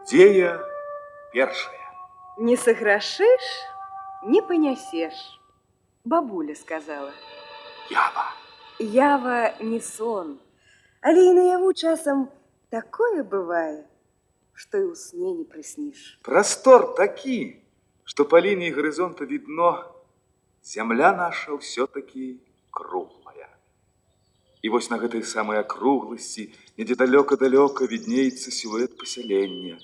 Дзея першая. Не саграшишь, не понесешь. Бабуля сказала. Ява. Ява не сон, але і наяву часам такое бывае, что и у сне не приснишь. Простор таки, что по линии горизонта видно, земля наша все-таки круглая. И вот на этой самой округлости, где далеко-далеко виднеется силуэт поселения,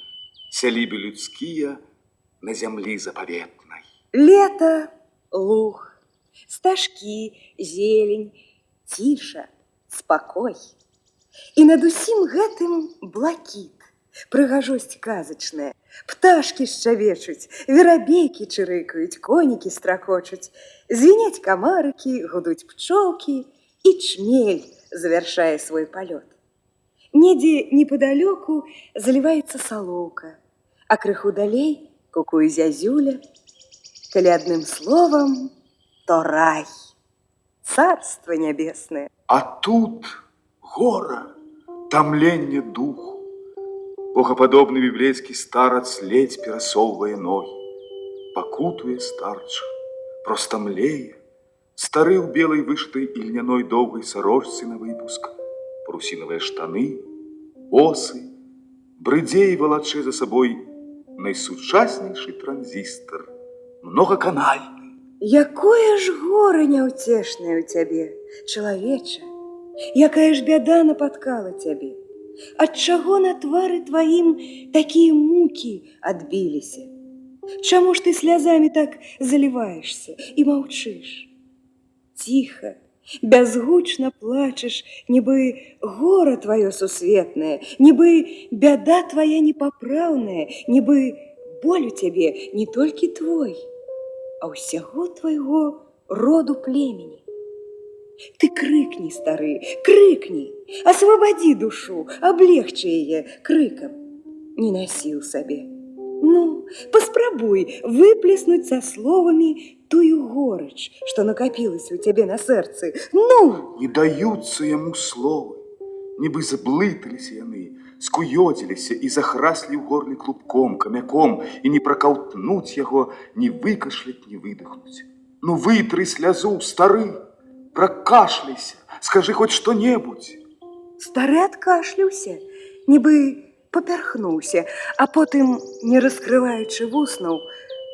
сялібі людские на земли заповедной. Лето, луг, стажки, зелень, тиша, спокой. И над усім гэтым блакит, прыгажосць казачная. Пташки шчавечуць, верабейкі чырыкаюць, конікі стракочуць, звеняць камарыкі, гудуць пчолкі, и чмель завершая свой полет. Недзе неподалеку заливается соловка, а крыху далей кукуе зязюля. Коли одним словом, то рай, царство небесное. А тут гора, томление духу. Богоподобный библейский старец ледь перасовывая ноги, покутуя старч, просто млея, стары в белой вышитой и льняной долгой сорочцы на выпуск, парусиновые штаны, осы, брыдзе и волоче за собой найсучаснейший транзистор, многоканальный. Якое ж горе няўцешнае ў цябе, чалавеча, якая ж бяда напаткала цябе. Отчаго на твары твоим такие муки отбились? Чему ж ты слезами так заливаешься и молчишь? Тихо, безгучно плачешь, нібы горе твое сусветное, нібы беда твоя непоправная, нібы боль у тебе не только твой, а усяго твоего роду племени. Ты крикни, стары, крикни, освободи душу, облегчи ее криком. Не носил себе. Ну, поспробуй выплеснуть со словами тую горечь, что накопилась у тебя на сердце. Ну! Не даются ему словы, нібы заблыталіся яны, скуёдзіліся и захрасли в горле клубком, камяком, и не проколтнуть его, не выкашлять, не выдохнуть. Ну, вытри слезу, стары! Прокашляйся, скажи хоть что-нибудь. Стары откашлялся, нібы поперхнулся, а потом, не раскрываючи вуснаў,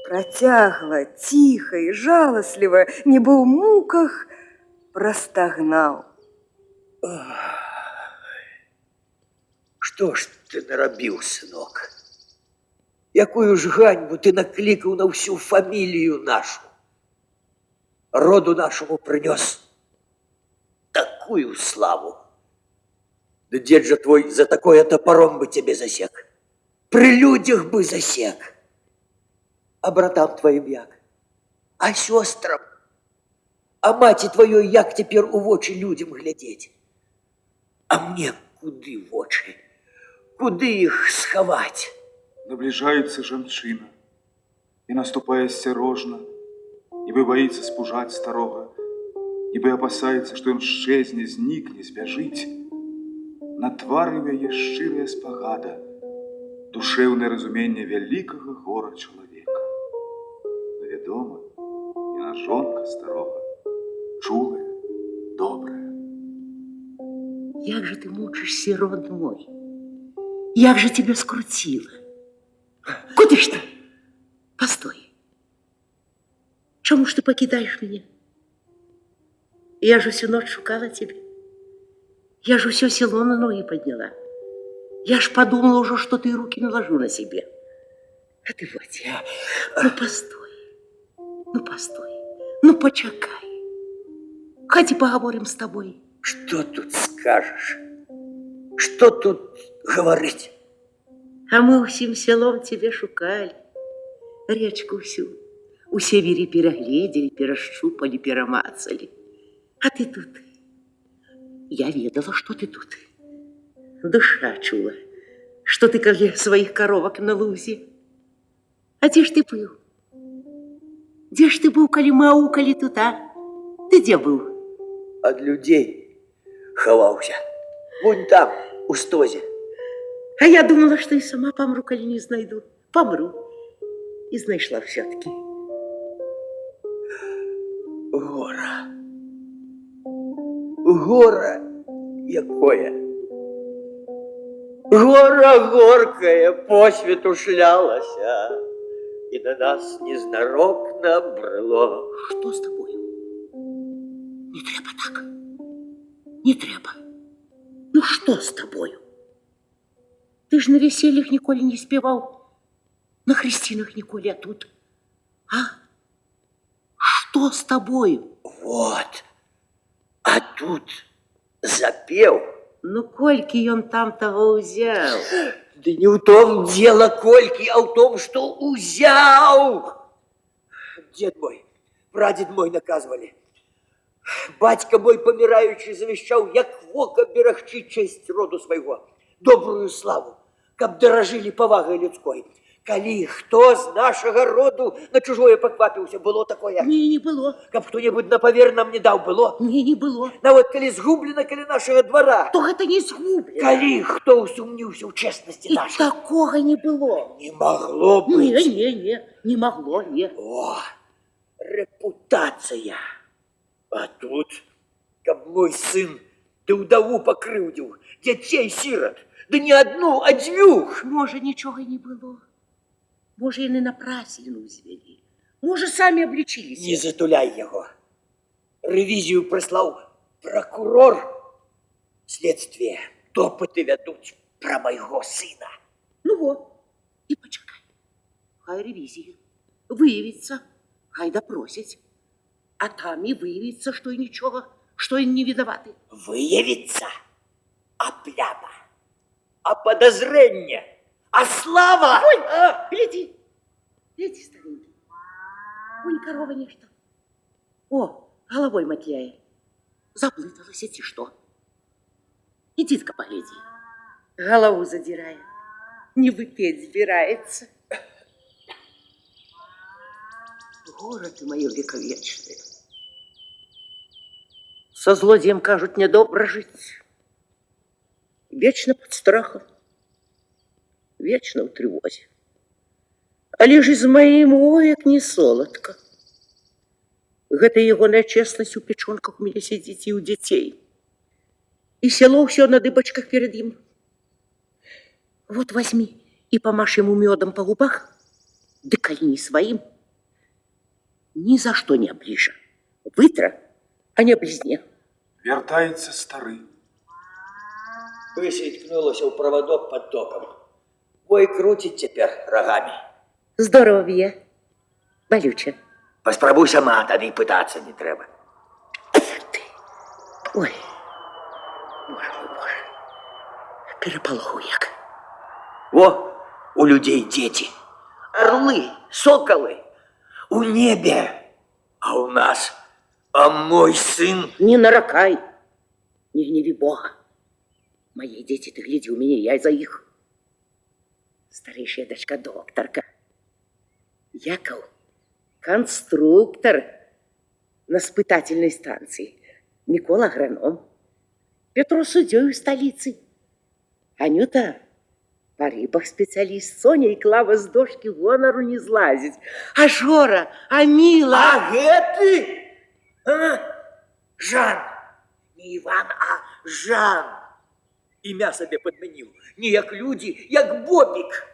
протягла, тихо и жалостливо, нібы ў муках, простагнал. Что ж ты наробил, сынок? Якую ж ганьбу ты накликал на всю фамилию нашу? Роду нашему принес такую славу. Да дед же твой за такое топором бы тебе засек. При людях бы засек. А братам твоим як? А сестрам? А мати твоей як теперь у очи людям глядеть? А мне куды в очи? Куды их сховать? Наближается жанчына, и наступая осторожно, нібы боится спужать старого, нібы опасается, что он исчезне, зникне, збяжыць. На твары яе шчырая спагада, душевное разумение великого гора человека. Но вядома, яна жонка старого, чулая, добрая. Як же ты мучишься, род мой? Як же тебя скрутило? Куды ж ты? Постой. Чему ж ты покидаешь меня? Я же всю ночь шукала тебя. Я же все село на ноги подняла. Я ж подумала уже, что ты руки наложу на себе. А ты вот я. Ну, постой. Ну, постой. Ну, почекай. Ходи поговорим с тобой. Что тут скажешь? Что тут говорить? А мы всем селом тебе шукали. Речку всю. У севері перегледели, перещупали, перемацали. А ты тут. Я ведала, что ты тут. Душа чула, что ты как своих коровок на лузе. А где ж ты был? Где ж ты был, коли мы аукали тут, а? Ты где был? От людей ховался. Вон там, у стозе. А я думала, что и сама помру, коли не знайду. Помру. И знайшла все-таки. Гора. Гора якое. Гора горкая по свету шлялася, и на нас незнарок набрало. Что с тобою? Не треба так. Не треба. Ну что с тобою? Ты ж на весельях ніколи не спевал, на хрестинах ніколи, а тут. А? Что с тобою? Вот. А тут запел. Ну, кольки ён там того узял? Да не в том дело, Кольки, а в том, что узял. Дед мой, прадед мой наказывали. Батька мой помираючий завещал, як вока берагчы честь роду свайго, добрую славу, каб даражылі павагай людской. Калі хто з нашага роду на чужое паквапіўся, было такое? Не было. Каб хто-небудзь на павер нам не даў, было? Не было. Нават калі згублена каля нашага двара. То гэта не згублено. Калі хто ўсумніўся ў чэснасці І нашай. такога не было. Не могло быць. Не могло, не. О, репутацыя. А тут, каб мой сын да ўдаву пакрыўдзіў, дзяцей сірат, да не одну, а дзвюх. Можа, нічога не было. Можа, яны на прасліну ўзвялі. Можа, самі аблічыліся. Не затуляй яго. Рэвізію прыслаў пракурор. Следствие, допыты вядуць пра майго сына. Ну во, і пачакай. Хай рэвізія выявіцца, хай допросяць. А там і выявіцца, што і нічога, што ён не вінаваты. Выявіцца? А пляма? А подозрение? А слава? Ой, гляди, гляди, старенький. Вон корова нечто. О, головой мотляе. Заплыталась, ці что? Иди-ка погляди. Голову задирая. Не выпеть збирается. Горе ты мое вековечное. Со злодеем, кажут, недобро жить. Вечно под страхом. Вечно в тревозе. А лишь из моим оек не солодко. Гэта ягоная честность у печонках у меня сидит и у детей. И село все на дыбочках перед им. Вот возьми и помашь ему медом по губах, да коли не своим, ни за что не оближа. Вытра, а не облизне. Вертается стары. Пыся ткнулася ў правадок под током. Ой, крутить теперь рогами. Здорово, Вия. Болюче. Паспрабуй сама, тады і пытацца не трэба. Ты. Ой. Боже мой, Боже. Переполоху як. Во, у людей дети. Орлы, соколы. У небе. А у нас, а мой сын... Не наракай. Не гневи Бога. Мои дети, ты гляди у меня, я за их. Старейшая дочка докторка. Яков, конструктор на испытательной станции. Микола агроном. Петро судьей в столице. Анюта по рыбах специалист. Соня и Клава с дошки гонору не злазить. А Жора, а Мила. А гэты? А? Жан. Не Иван, а Жан. Імя сабе падмяніў. Не як людзі, як бобік.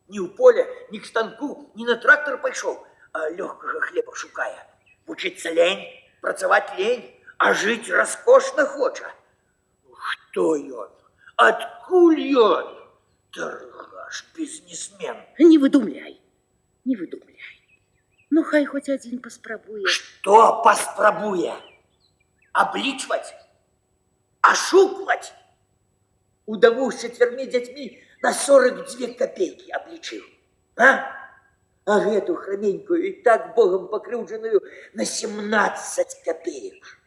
Ні ў поле, ні к станку, ні на трактор пайшоў, а лёгкага хлеба шукае. Вучыцца лень, працаваць лень, а жыць раскошна хоча. Хто ён? Адкуль ён? Торгаш, бізнесмен. Не выдумляй, не выдумляй. Ну, хай хоть один паспрабуе. Што паспрабуе? Аблічваць? Ашукваць? Удаву з 4 дзяцьмі на 42 копейкі аблічыў. А гэту храменькую і так богам пакрыўджаную на 17 копеек.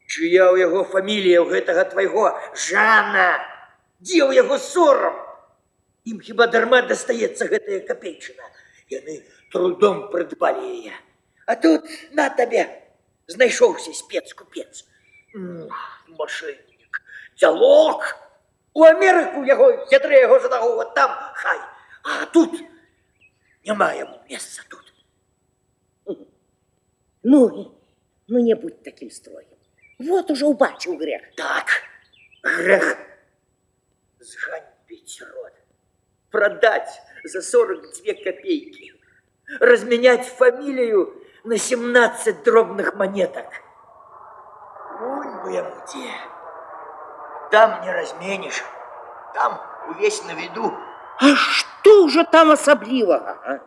Чыя ў яго фамілія ў гэтага твайго Жана? Дзе ў яго сорам? Ім хіба дарма дастаецца гэтая копейчына. Яны трудом прыдбалі яе. А тут на табе знайшоўся спец-купец. Мошеннік, дзялок. У Америку його, ядри його за ногу, от там хай. А тут нема йому місця тут. Ну, не будь таким строгим. Вот уже убачив грех. Так, грех сганьбить род, продать за 42 копейки, разменять фамилию на 17 дробных монеток. Вунь бы ему те. Там не разменишь, там увесь на виду. А что уже там особливого, а?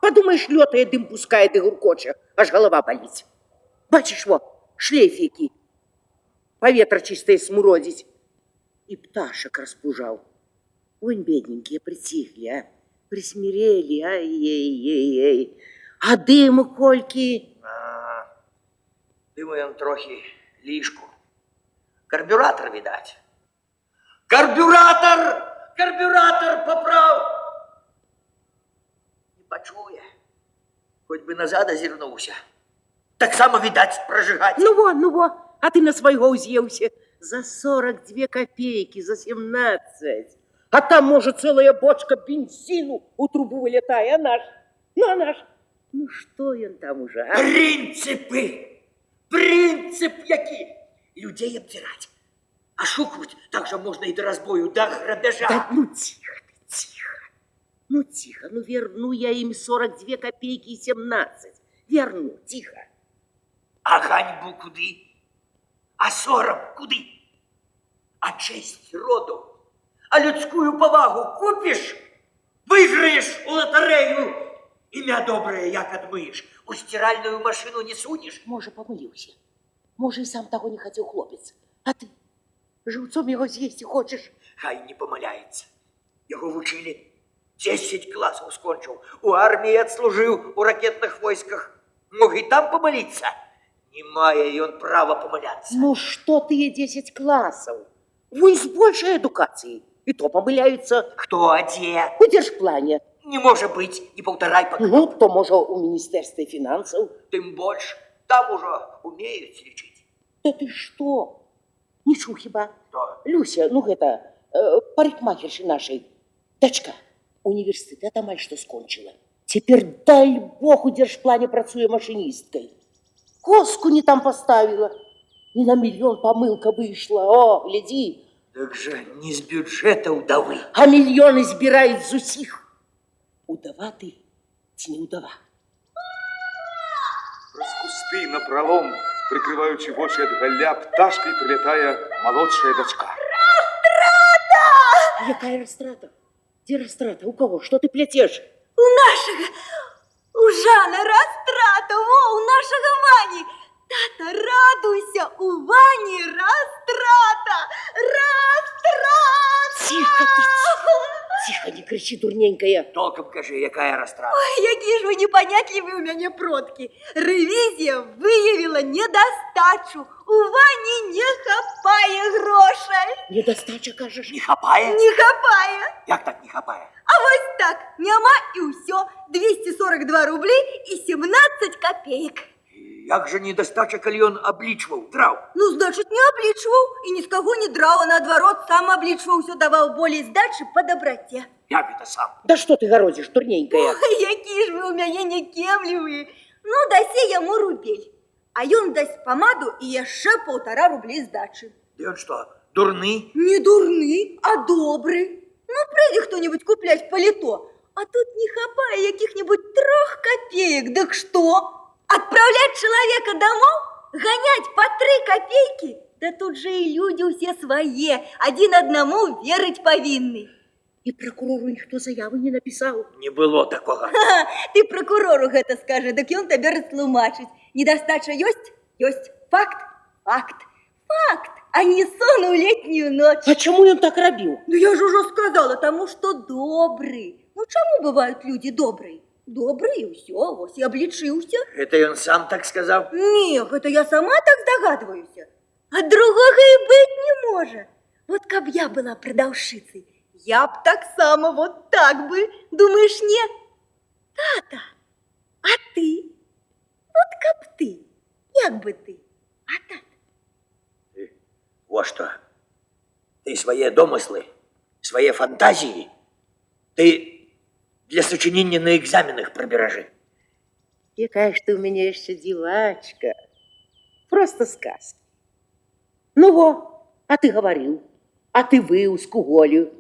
Подумаешь, лётає, дым пускає, да гуркоче, аж голова болить. Бачиш, во, шлейф який. Поветра чистое смуродить. И пташек распужал. Вон, бедненькие, притихли, а? Присмирели, ай-ей-ей-ей. А дыму кольки... Думаю, он трохи лишку. Карбюратор, видать. Карбюратор! Карбюратор поправ! Не почує. Хоть бы назад озирнулся. Так само, видать, прожигать. Ну во, а ты на своего уз'евся. За 42 копейки, за 17. А там, может, целая бочка бензину у трубу вылетает, а наш? Ну что он там уже, а? Принципы! Принцип який! Людей обдирать. А шукнуть так же можно и до разбою, до грабежа. Да ну тихо ты, тихо. Ну верну я им 42 копейки и 17. Верну, тихо. А ганьбу куды? А сором куды? А честь роду? А людскую повагу купишь? Выиграешь у лотерею? Имя доброе, як отмыешь. У стиральную машину не сунешь. Може, помилився. Може, і сам того не хотів хлопець. А ти живцом його з'їсти хочеш? Хай не помиляется. Его вучили. 10 классов скончил. У армии отслужил, у ракетных войсках. Мог и там помолиться. Не мая и он права помыляться. Ну что ты 10 классов? Вы с большей эдукацией. И то помиляются. Кто одет? У держплане. Не может быть, не полторай пока. Ну, то може у Міністерстві фінансів. Тем больше. Там уже умеют лечить. Да ты что? Ничего хіба. Что? Люся, ну гэта, парикмахерши нашей, дочка, університет амаль што скончила. Теперь, дай Бог, у держплане працуе машинисткой. Коску не там поставила. И на миллион помылка вышла. О, гляди. Так же не с бюджета удовы. А мільйони збирають з усіх. Удава ти чи не удава? Праз кусты напролом, прикрываючи вочы ад галля, пташкой прилетая молодшая дочка. Якая растрата? Где растрата? У кого? Что ты плетешь? У нашего, у Жана растрата, во, у нашего Вани. Тата, радуйся, у Вани растрата, растрата. Тихо ты, тихо, не кричи, дурненькая. Толком кажи, якая растрата. Які ж ви непонятливі у мене продки. Ревізія виявила недостачу. У Вані не хапає грошей. Недостача, кажешь? Не хапая? Не хапає. Як так не хапая? А ось так, няма і усьо. 242 рублі і 17 копеек. Як же недостача, коли он обличивал, драв? Ну, значит, не обличивал и ни с кого не драл, а наоборот, сам обличивался, давал более сдачи по доброте. Як это сам? Да что ты городишь, дурненькая? Ой, які ж ви у мяне некемліві. Ну, дасе яму рубель. А ён дасць помаду і яшчэ 1,5 рублі здачи. Да он что, дурный? Не дурны, а добры. Ну, прийде хто-нибудь куплять паліто, а тут не хапае яких-нибудь 3 копеек. Так что? Отправлять человека домой? Гонять по 3 копейки? Да тут же и люди все свои, один одному верить повинны. И прокурору ніхто заяви не написал. Не было такого. Ты прокурору гэта скажи, так ён табе растлумачыць. Недостача ёсць? Ёсць. Факт? Факт. Факт, а не сон у летнюю ночь. А чему он так робил? Ну я же уже сказала, тому что добрый. Ну чему бывают люди добрые? Добрый и все, вось и обличился. Это он сам так сказал? Нет, это я сама так догадываюсь. А другого и быть не может. Вот как я была продавщицей, я б так само вот так бы. Думаешь, нет? Тата, а ты? Вот как ты? Як бы ты? А тата? Вот что. Ты свои домыслы свае фантазіі ты для сачынення на экзаменах прыберажы. Якая ж ты у меня еще девачка. Просто сказки. Ну во, а ты говорил, а ты выус куголю.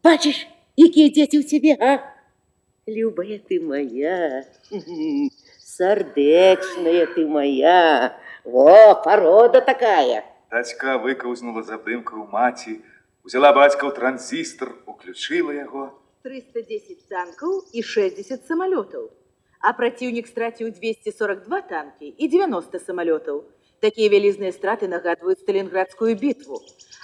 Бачишь, какие дети у тебя, а? Любая ты моя, сердечная ты моя. Во, порода такая. Дачка виковзнула з абдимка ў маці, узяла бацька ў транзістор, уключила яго. 310 танков и 60 самолетов. А противник стратил 242 танки и 90 самолетов. Такие вялізныя страты нагадваюць Сталинградскую битву.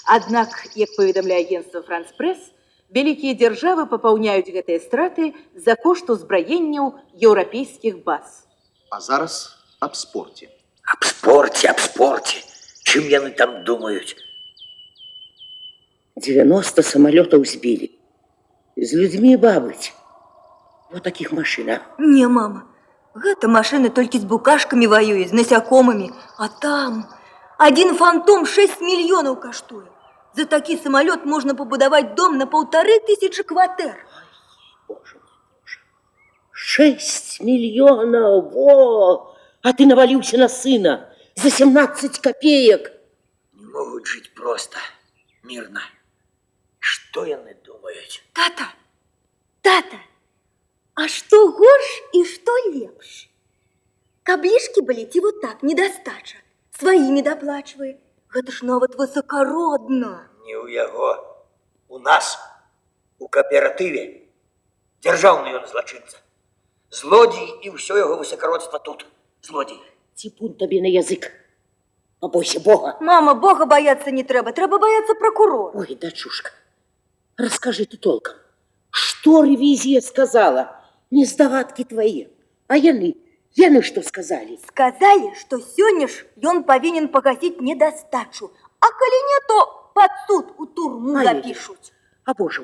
Аднак, як паведамляе агентство «Франс Пресс», вялікія дзяржавы папаўняюць гэтыя страты за кошт узбраенняў еўрапейскіх баз. А зараз аб спорте. Аб спорте. Чым яны там думаюць? 90 самолетов сбили. С людьми бабыть. Вот таких машин, а? Не, мама, гэта машины только с букашками воюют, с насякомыми. А там один фантом 6 миллионов каштует. За такой самолет можно побудовать дом на 1500 квартир. Боже мой, боже. 6 миллионов, во! А ты навалился на сына за 17 копеек. Не могуць жыць проста, мірна. Што яны думаюць? Тата, а что горш и что лепш? Каблишки болите вот так, недостача. Своими доплачивай. Гэта ж нават высокородно. Не ў яго. У нас, у кааператыве, дзяржаўны ён злачынца. Злодзей і ўсё яго высокородство тут. Злодзей. Типун тебе на язык. Побойся Бога. Мама, Бога бояться не треба бояться прокурора. Ой, дочушка, расскажи ты толком. Что ревизия сказала? Не здаватки твои. А яны что сказали? Сказали, что сёння ж ён повинен погасить недостачу, а коли не, то под суд у турму Ай, запишут. А боже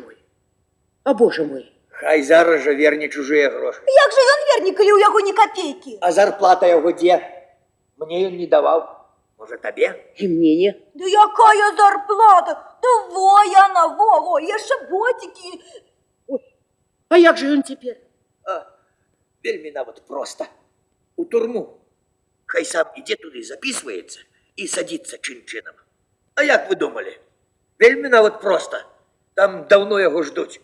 мой. Хай зараз жа верне чужыя грошы. Як же ён верні, калі ў яго ні копейки? А зарплата яго дзе? Мне ён не даваў. Можа, табе? И мне не. Да якая зарплата? Да во яна, во, яшчэ ботики. Ой, а як же он теперь? Вельмі нават проста. У турму. Хай сам ідзе туды, записваецца і садзіцца чын-чынам. А як вы думалі? Вельмі нават проста. Там даўно яго ждуць.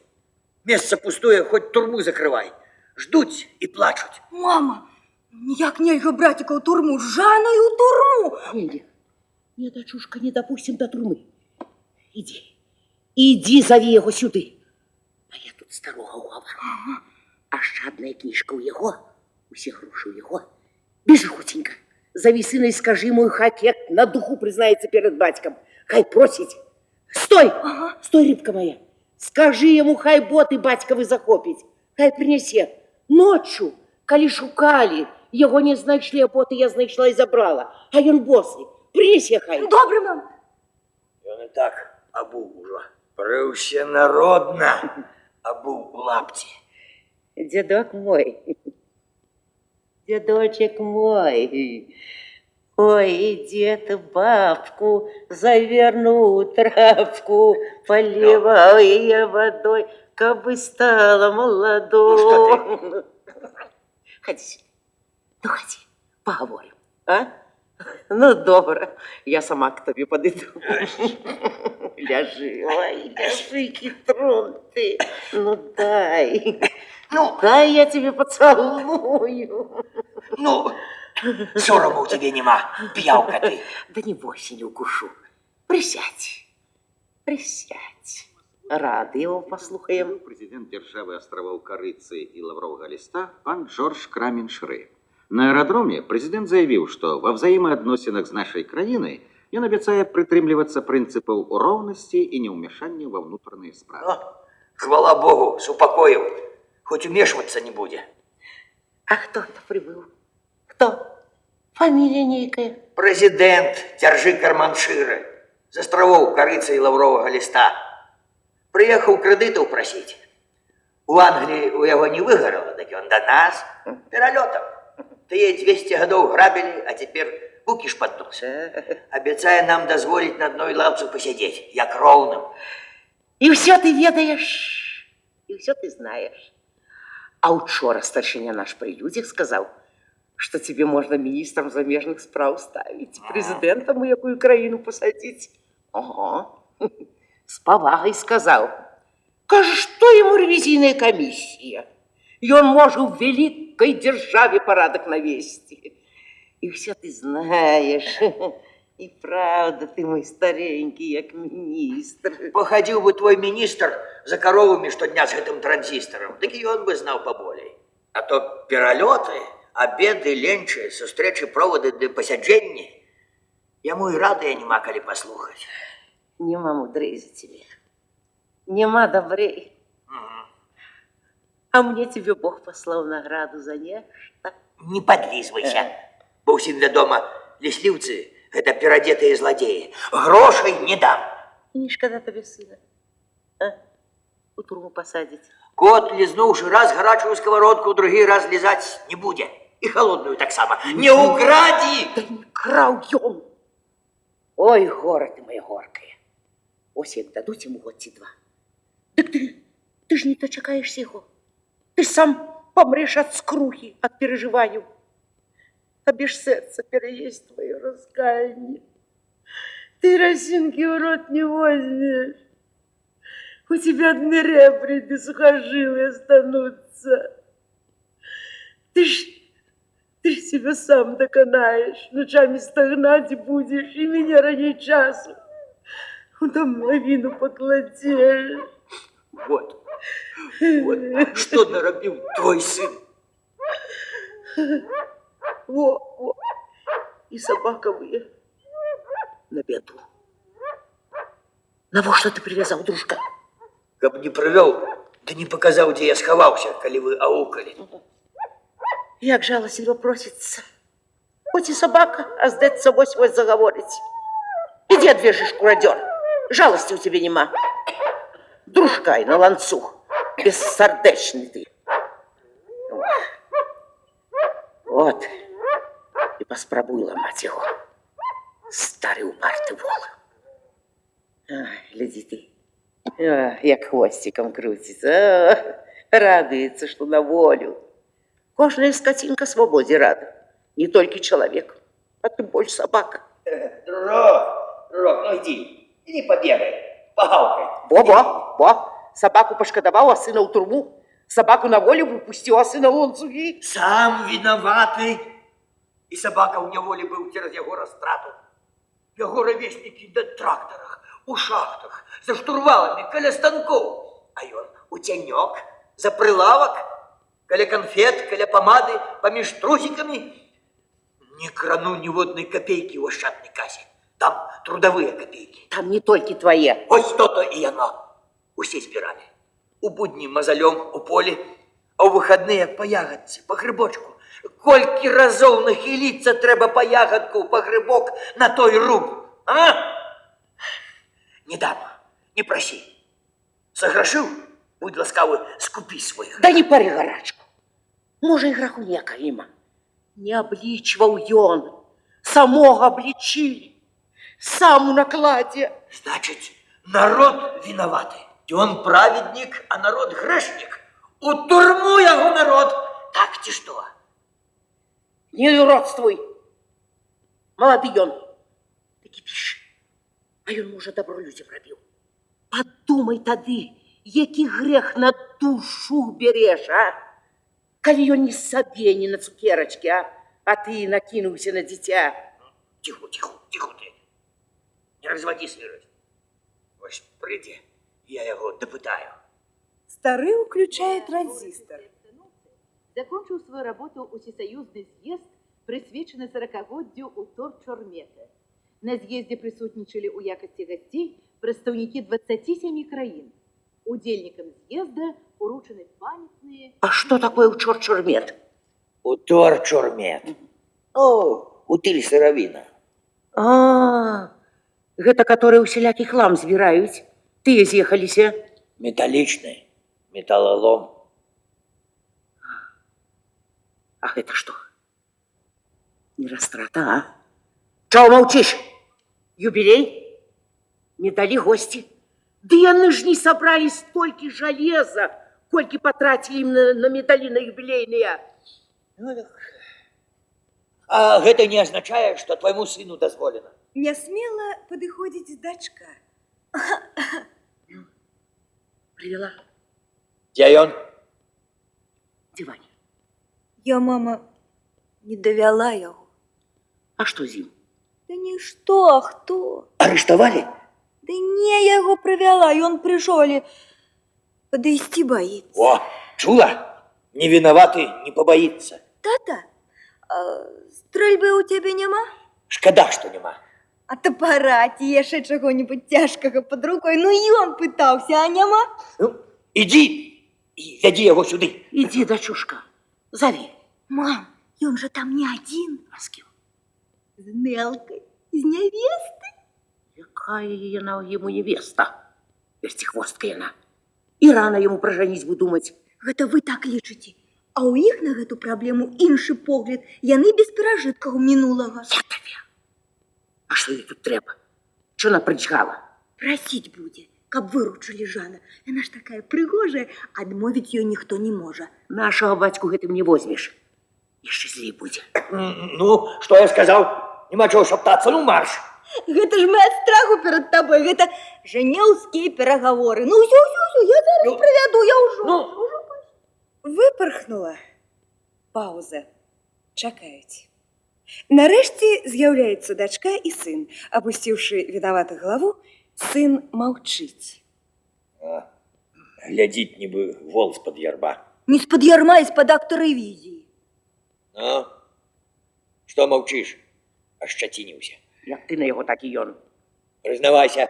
Месца пустое, хоць турму закрывай. Ждуць і плачуць. Мама, ніяк нельга братика ў турму, жаную ў турму. Не, дочушка, не допустим до турмы. Иди, зови его сюда. А я тут старого уговорю. Ашчадная книжка у его, усе гроши у его. Бежи, хутенько, зови сына и скажи ему, хай як на духу признается перед батьком. Хай просить. Стой! Стой, рыбка моя. Скажи ему, хай боты батьковы захопить. Хай принесе. Ночью, коли шукали, его не знайшли, а боты я знайшла и забрала. А ён босый. Принеси, хай. Добрый, мам. Ён і так абуў ужо. Прыўсенародна абуў у лапці. Дедок мой, дедочек мой, ой, дед бабку завернул травку, поливал я водой, кабы стала молодой. Ну, Ходи, ну ходи, поговорим, а? Ну, добро, я сама к тебе подойду. Ляжи, ой, ляжи, хитрон ты, ну дай. Ну, Дай я тебе поцелую. ну, сорому у тебе нема, п'явка ты. Да не бойся, не укушу. Присядь, присядь. Рады его послухаем. Президент державы островов Карыцы и Лаврового Листа пан Джордж Крамин-Шры. На аэродроме президент заявил, что во взаимоотносинах с нашей краиной он обещает прытрымлівацца прынцыпаў роўнасці і неўмяшання ва ўнутраныя справы. О, хвала Богу, супокоил. Хоть умешиваться не будет. А кто-то прибыл? Кто? Фамилия некая. Президент Дзяржы Карманшыры з астравоў Карыцы і Лавровага Ліста. Прыехаў крэдытаў прасіць. У Англіі у яго не выгарала, так ён да нас пералётам. Тыя 200 гадоў грабілі, а цяпер кукіш пад нос. Абяцае нам дазволіць на адной лаўцы пасядзець, як роўным. И все ты ведаешь, и все ты знаешь. А учора старшиня наш при людях сказал, что тебе можно министром замежных справ ставить, президентом у якую країну посадить. Ого, с повагой сказал. Кажешь, что ему ревизийная комиссия? И он может в великой державе порядок навести. И все ты знаешь. И правда, ты мой старенький, як министр. Походил бы твой министр за коровами штодня с этим транзистором, так и он бы знал поболей. А то перелеты, обеды, ленчи, встречи, проводы для посяджения, ему и рады я не макали послухать. Нема мудрей за тебе. Нема добрей. А мне тебе Бог послал награду за нечто. Не подлизвайся. Бо всем ведомо, лесливцы — это переодетые злодеи. Грошей не дам. И не шкода тебе сына. А? У турму посадить. Кот, лизнувший раз горячую сковородку, другий раз лизать не будет. И холодную так само. Не укради! Да не крал он. Ой, гора ты моя горкая. Ось як дадуть ему год ці два. Так ты ж не дочекаешься его. Ты сам помрешь от скрухи, от переживаний. Тебе ж сердце переесть твое раскаяние. Ты росинки в рот не возьмешь. У тебя одни ребра да сухожилы останутся. Ты ж себя сам доконаешь, ночами стогнать будешь, и меня ранее часу. Домовину покладешь. Вот, что наробил твой сын. Во. И собака вы на беду. На во что ты привязал, дружка? Каб не провел, да не показал, где я сховался, коли вы аукали. Як жалостливо просится. Хоть и собака, а сдаться вось-вось заговорить. Иди отвяжешь, курадер. Жалости у тебя нема. Дружкай на ланцуг. Бессердечный ты. Вот. И поспробуй ломать его. Старый упартый вол. Гляди ты. Як хвостиком крутится. Радуется, что на волю. Кожная скотинка свободе рада. Не только человек, а тем больше собака. Дружок, ну иди побегай, погавкай. Во. Собаку пошкодовал, а сына у турму. Собаку на волю выпустил, а сына лонцуги. Сам виноватый. И собака у неволі был через его растрату. Его ровесники на тракторах, у шахтах, за штурвалами, каля станков. А он у тенек, за прилавок, каля конфет, каля помады, помеж трусиками. Не крану ни водной копейки в ощадной кассе. Там трудовые копейки. Там не только твои. Ось то-то и оно. Усе збирали. У будни мозолем у поле, а у выходные по ягодці, по грибочку. Колькі разов нахилиться треба по ягодку, по грибок на той руб. А? Не дам, не проси. Согрешил? Будь ласкавый, скупи своих. Да не пари гарачку. Може, і граху ніяка іма. Не обличвав ён. Самого обличили. Сам у накладе. Значит, народ виноватый. Он праведник, а народ грешник. У турму его народ. Так ти что? Не уродствуй. Молодый ён. Ты кипиш. А ён, може, добро людям робил. Подумай тады, які грех на душу берешь, а? Коли ён не сабе, не на цукерочке, а ты накинулся на дитя. Тихо ты. Не разводи сырость. Ось прийди, я его допытаю. Старый включает транзистор. Закончил свою работу Усесоюзный съезд, присвяченный 40-годдю у торчормета. На з'езде присутнічали у якості гостей представники 27 країн. Удельникам з'езда уручены памятные... А что такое учор-чормет? Уторчормет. Утыль сыровина. Гэта которые усялякі хлам збіраюць. Тыя з'ехаліся. Металличный. Металлолом. А гэта што? Не растрата, а? Чего молчишь? Юбилей? Медали гости. Да яны ж не собрали столько железа, кольки потратили им на медали на юбилейные. Ну, так. А гэта не означает, что твоему сыну дозволено. Нясмела падыходзіць дачка. Привела. Где он? Диване. Я, мама, не давяла яго. А что зим? Да нішто, а хто? Арестовали? Да не, я яго правяла, ён прыйшоў, але падысці баіцца. О, чула? Не виноватый, не побоится. Тата, а стрэльбы ў цябе няма? Шкода, что нема. А тапара ці яшчэ чаго-нибудь цяжкага пад рукой? Ну ён пытаўся, а няма? Ну, иди и веди его сюда. Иди, дочушка, зови. Мам, ён жа там не адзін. А с кем? З Нелкай, з нявестай. Какая она ему невеста? Вертихвостка она. И рано ему про женитьбу думать. Гэта вы так лічыце. А ў іх на гэту праблему іншы погляд. Яны без перажыткаў мінулага. Я тебе. А что ей тут трэба? Что она причгала? Прасіць будзе, каб выручылі Жана. Яна ж такая прыгожая, адмовіць ёй ніхто не можа. Нашего батьку гэтым не возьмешь. Еще злей будет. Ну, что я сказал? Нема чего шептаться, ну марш. Гэта ж мы ад страху перад табой. Гэта жанеўскія перагаворы. Ну, ўсё, я зараз правяду, я ўжо. Выпархнула. Пауза. Чакаюць. Нарэшце з'яўляецца дачка і сын. Апусціўшы вінавата галаву, сын маўчыць. Глядзіць нібы вол з-пад ярба. Не з-пад ярма, а з-пад актаравізіі. Ну, что молчишь? Ощетинился. Як ты на его, так и он. Признавайся.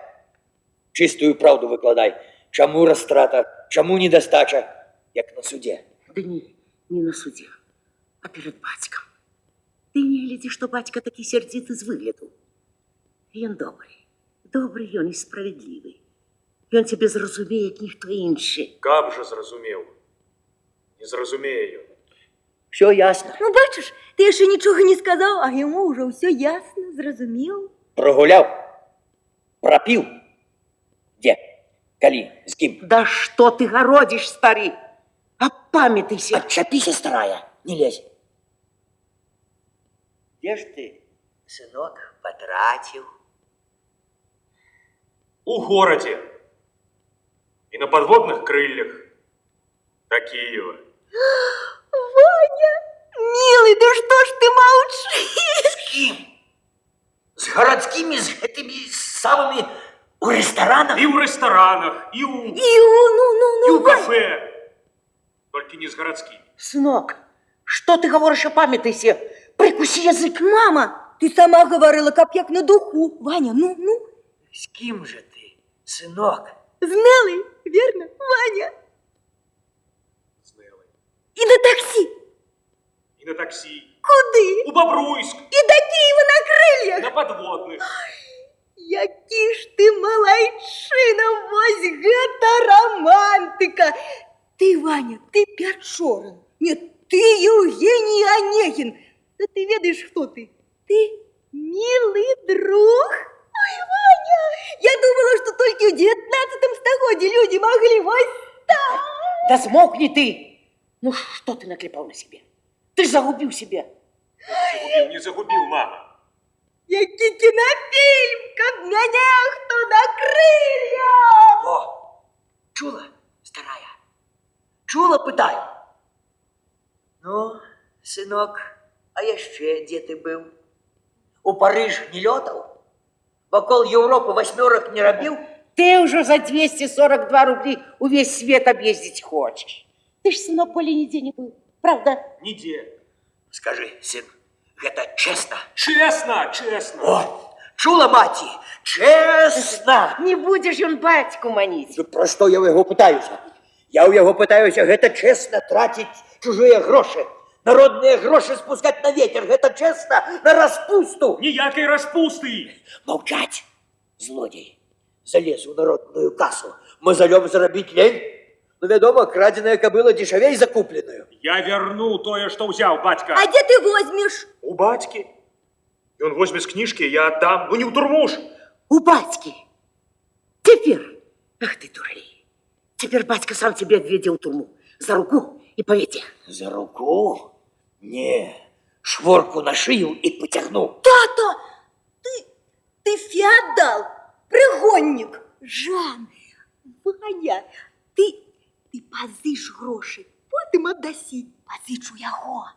Чистую правду выкладай. Чему растрата, чему недостача, як на суде. Да не на суде, а перед батьком. Ты не гляди, что батька таки сердитый з выгляду. И он добрый он и справедливый. И он тебе зразумее, як ніхто інший. Каб же зразумеў. Не зразумее ён. Все ясно. Ну, бачыш, ты яшчэ нічога не сказаў, а яму ўжо ўсё ясна, зразумеў. Прогулял? Пропил? Где? Калі? С кем? Да что ты городишь, старик? Опамятайся. Отчепись, старая, не лезь. Где ж ты, сынок, потратил? У городе. И на подводных крыльях. До Киева. Ваня, милый, да что ж ты молчишь? С городскими, с этими самыми у ресторанах? И в ресторанах, и у Ну, Ваня. кафе. Только не с городскими. Сынок, что ты говоришь, опамятайся? Прикуси язык. Мама, ты сама говорила, каб як на духу. Ваня, ну. С кем же ты, сынок? З Нелой, верно, Ваня? С Нелой. И на такси. И на такси. Куды? У Бобруйск. И до Киева на крыльях. На подводных. Які ж ты малайчына, вось гэта романтика. Ты, Ваня, ты Пячорин. Нет, ты Евгений Онегин. Да ты ведаешь, кто ты? Ты милый друг. Ой, Ваня, я думала, что только в 19 стагодзе люди могли вось так. Да смолкни ты. Ну что ты наклепал на себе? Ты ж загубил себя. Не загубил, мама. Які кінофільм, каб мяне хто накрылья. О, чула, старая? Чула, пытаю? Ну, сынок, а яшчэ где ты был? У Париж не лётал? Вокол Европы 8 не робил? Ты уже за 242 рубли увесь свет объездить хочешь. Ты ж, сынок, более нигде не был, правда? Нигде. Скажи, сын, это честно? Честно, честно. О, чула, маті, честно. Не будешь он батьку манить. Ну, про что я у яго пытаюся? Я у яго пытаюся, гэта честно тратить чужие гроши. Народные гроши спускать на ветер, гэта честно на распусту. Ніякой распусты. Молчать, злодей. Залез у народную кассу. Мы зовем заробить лень. Ну, вядома, краденая кобыла дешевей закупленную. Я верну тое, что взял, батька. А где ты возьмешь? У батьки. И он возьмет с книжки, я отдам. Ну не у турмуш. У батьки. Теперь Ах ты, дуралей. Теперь батька сам тебя отведет в тюрьму. За руку и поведи. За руку? Не, шворку на шию и потягну. Тато, ты феодал, пригонник. Жан, Ваня, ты позич гроші, потім аддасі. Позичу яго.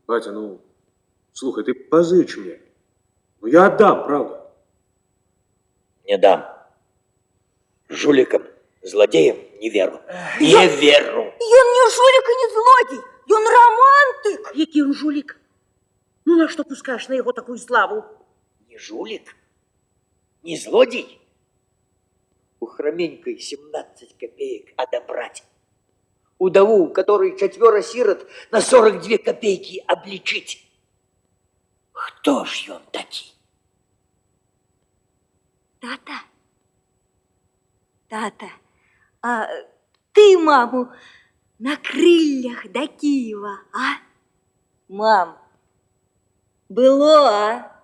Батя, ну, слухай, ты позычь мне. Ну, я отдам, правда. Не дам. Жуликам, злодеям не веру. Не веру. Ён не жулик и не злодей, ён романтик. Який он жулик? Ну, на что пускаешь на его такую славу? Не жулик, не злодей. У хроменькой 17 копеек одобрать. Удову, у которой 4 сирот, на 42 копейки обличить. Кто ж он такий? Тата, а ты маму на крыльях до Киева, а? Мам, было, а?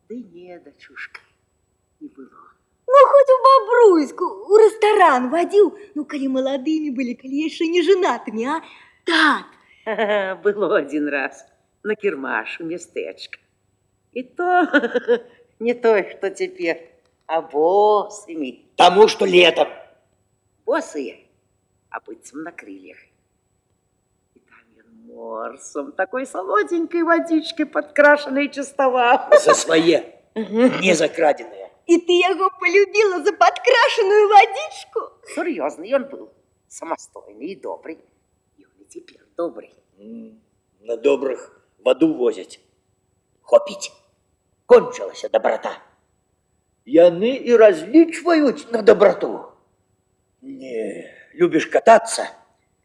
Да не, дочушка, не было. Ну, хоть у Бобруйску, у ресторан водил, ну, коли молодыми были, коли еще не женатыми, а? Тат, Было один раз на кірмаш у местечко. И то не той, что теперь, а босыми. Тому, что летом. Босые, а быцем на крыльях. И там я морсом, такой солоденькой водичкой подкрашенной чистовал. За свое, не за краденое. и ты его полюбила за подкрашенную водичку? Серьезный он был, самостойный и добрый. И он и теперь добрый. На добрых воду возять. Хопить. Кончилась доброта. Яны и различивают на доброту. Не, любишь кататься?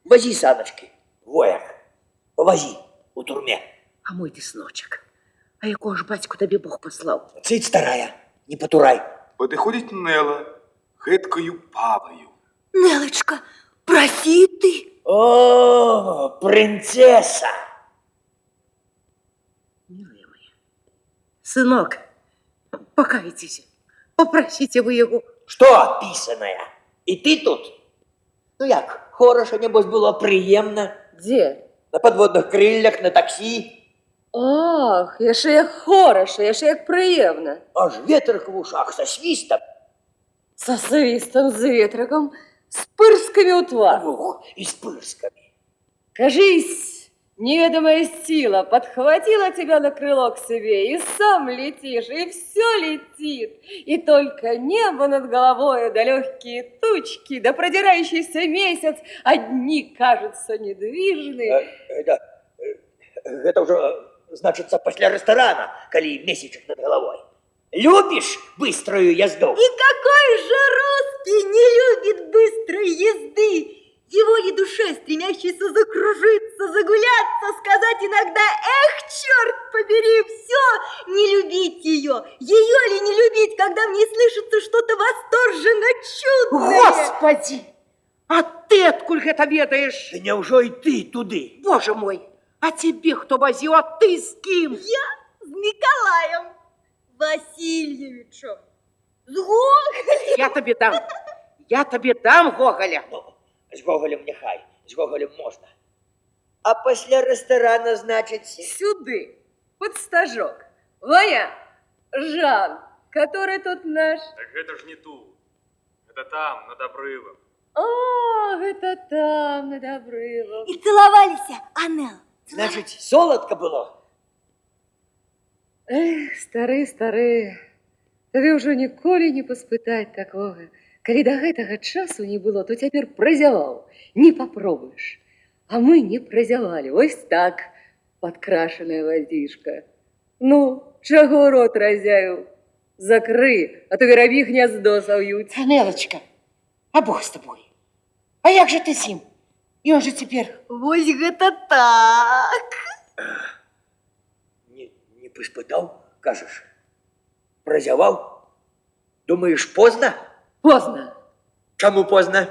Вози саночки, вояк. Повози у турме. А мой ты сыночек, а якого ж батьку тебе Бог послал? Цыть старая, не потурай. Падыходзіць Нела, гэткаю паваю. Нелочка, проси ты. О, принцесса! Милая моя, сынок, покайтесь, попросите вы его. Что писаная? И ты тут? Ну як, хорошо, небось, было приємно. Где? На подводных крыльях, на такси. Ах, яшчэ як хороша, яшчэ як прыемна. Аж ветрок в ушах со свистом. Со свистом, з ветраком, з пырскамі ў твар. Ух, и с пырсками. Кажись, неведомая сила подхватила тебя на крыло к себе, и сам летишь, и все летит. И только небо над головой, да легкие тучки, да продирающийся месяц, одни кажутся недвижны. Это уже, значится, после ресторана, коли месячек над головой. Любишь быструю езду? И какой же русский не любит быстрой езды? Его ли душе, стремящейся закружиться, загуляться, сказать иногда «Эх, черт побери, все!» Не любить ее ли не любить, когда в ней слышится что-то восторженно чудное? Господи, а ты откуда это ведаешь? Да неужели и ты туды? Боже мой, а тебе кто возил, а ты с кем? Я с Николаем Васильевичем. С Гоголем. Я тебе дам Гоголя. Ну, с Гоголем нехай, с Гоголем можно. А после ресторана, значит... Сюды, под стажок. Ваня, Жан, который тут наш? Так это ж не тут. Это там, над обрывом. О, это там, над обрывом. И целовались, Анел. Значит, солодко было? Эх, стары, табе ўжо ніколі не паспытаць такога. Калі да гэтага часу не было, то цяпер празяваў, не папробуеш. А мы не празявалі, ось так, падкрашаная вадзічка. Ну, чаго рот разявіў? Закры, а то верабі гняздо саўюць. Нелочка, а Бог с тобой. А як же ты с ним? И он же теперь... Вось гэта так. Не поспытал, кажешь? Прозявал? Думаешь, поздно? Поздно. Чему поздно?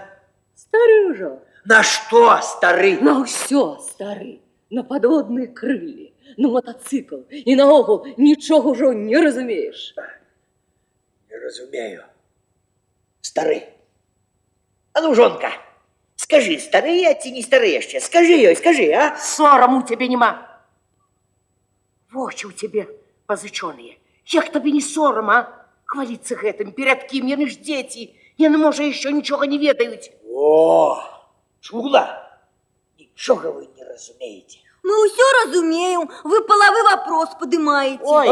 Стары ўжо. На что, старый? На ўсё, стары. На падводныя крылі, на матацыкл. І наогул нічога ўжо не разумееш. разумею. Старий. А ну, жонка, скажи, старий, а ці не старий ще? Скажи їй, скажи, а? Сорому тебе нема. Вочі у тебе позичоные. Як тобі не сором, а? Хвалиться гэтым, перед ким, яны ж дети. Яны, може, еще нічого не ведають. О, чула? Нічого ви не розумієте. Мы все разумеем, вы половой вопрос поднимаете. Ой,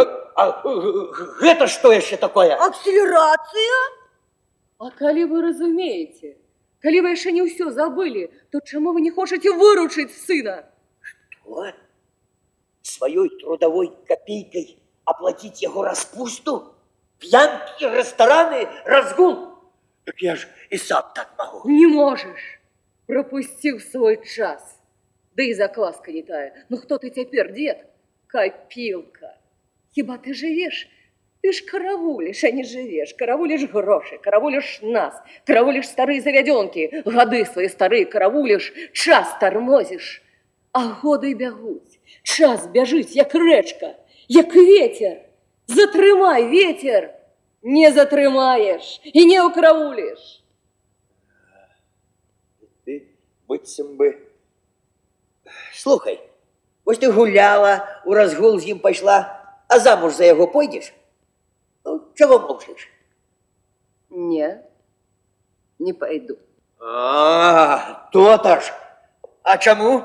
Гэта што яшчэ такое? Акселерация? А калі вы разумееце, калі вы яшчэ не ўсё забылі, то чаму вы не хочаце выручыць сына? Что? Своей трудовой копейкой оплатить его распусту? Пьянки, рестораны, разгул? Так я ж и сам так могу. Не можаш. Пропусціў свой час. Да і закваска не тая. Ну хто ты цяпер, дед? Копілка. Хіба ты жывеш? Ты ж каравуліш, а не жывеш. Каравуліш грошы, каравуліш нас, каравуліш старыя завядёнкі, гады свае старыя каравуліш, час тармозіш. А годы бягуць, час бяжыць, як рэчка, як ветер. Затрымай ветер, не затрымаеш і не ўкаравуліш. Ты, быццам бы... Слухай, вось ты гуляла, у разгул з ім пайшла, а замуж за яго пойдзеш? Ну, чого мовчиш? Не пойду. А, то-то ж. А чому?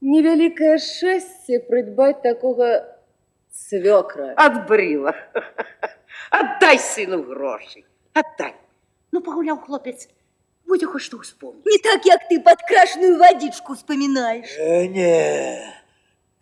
Невеликое счастье придбать такого свекра. отбрила. Отдай сыну гроші. Отдай. Ну, погуляв хлопець. Будь хоч що вспомнить. Не так, як ты подкрашенную водичку вспоминаешь. Не.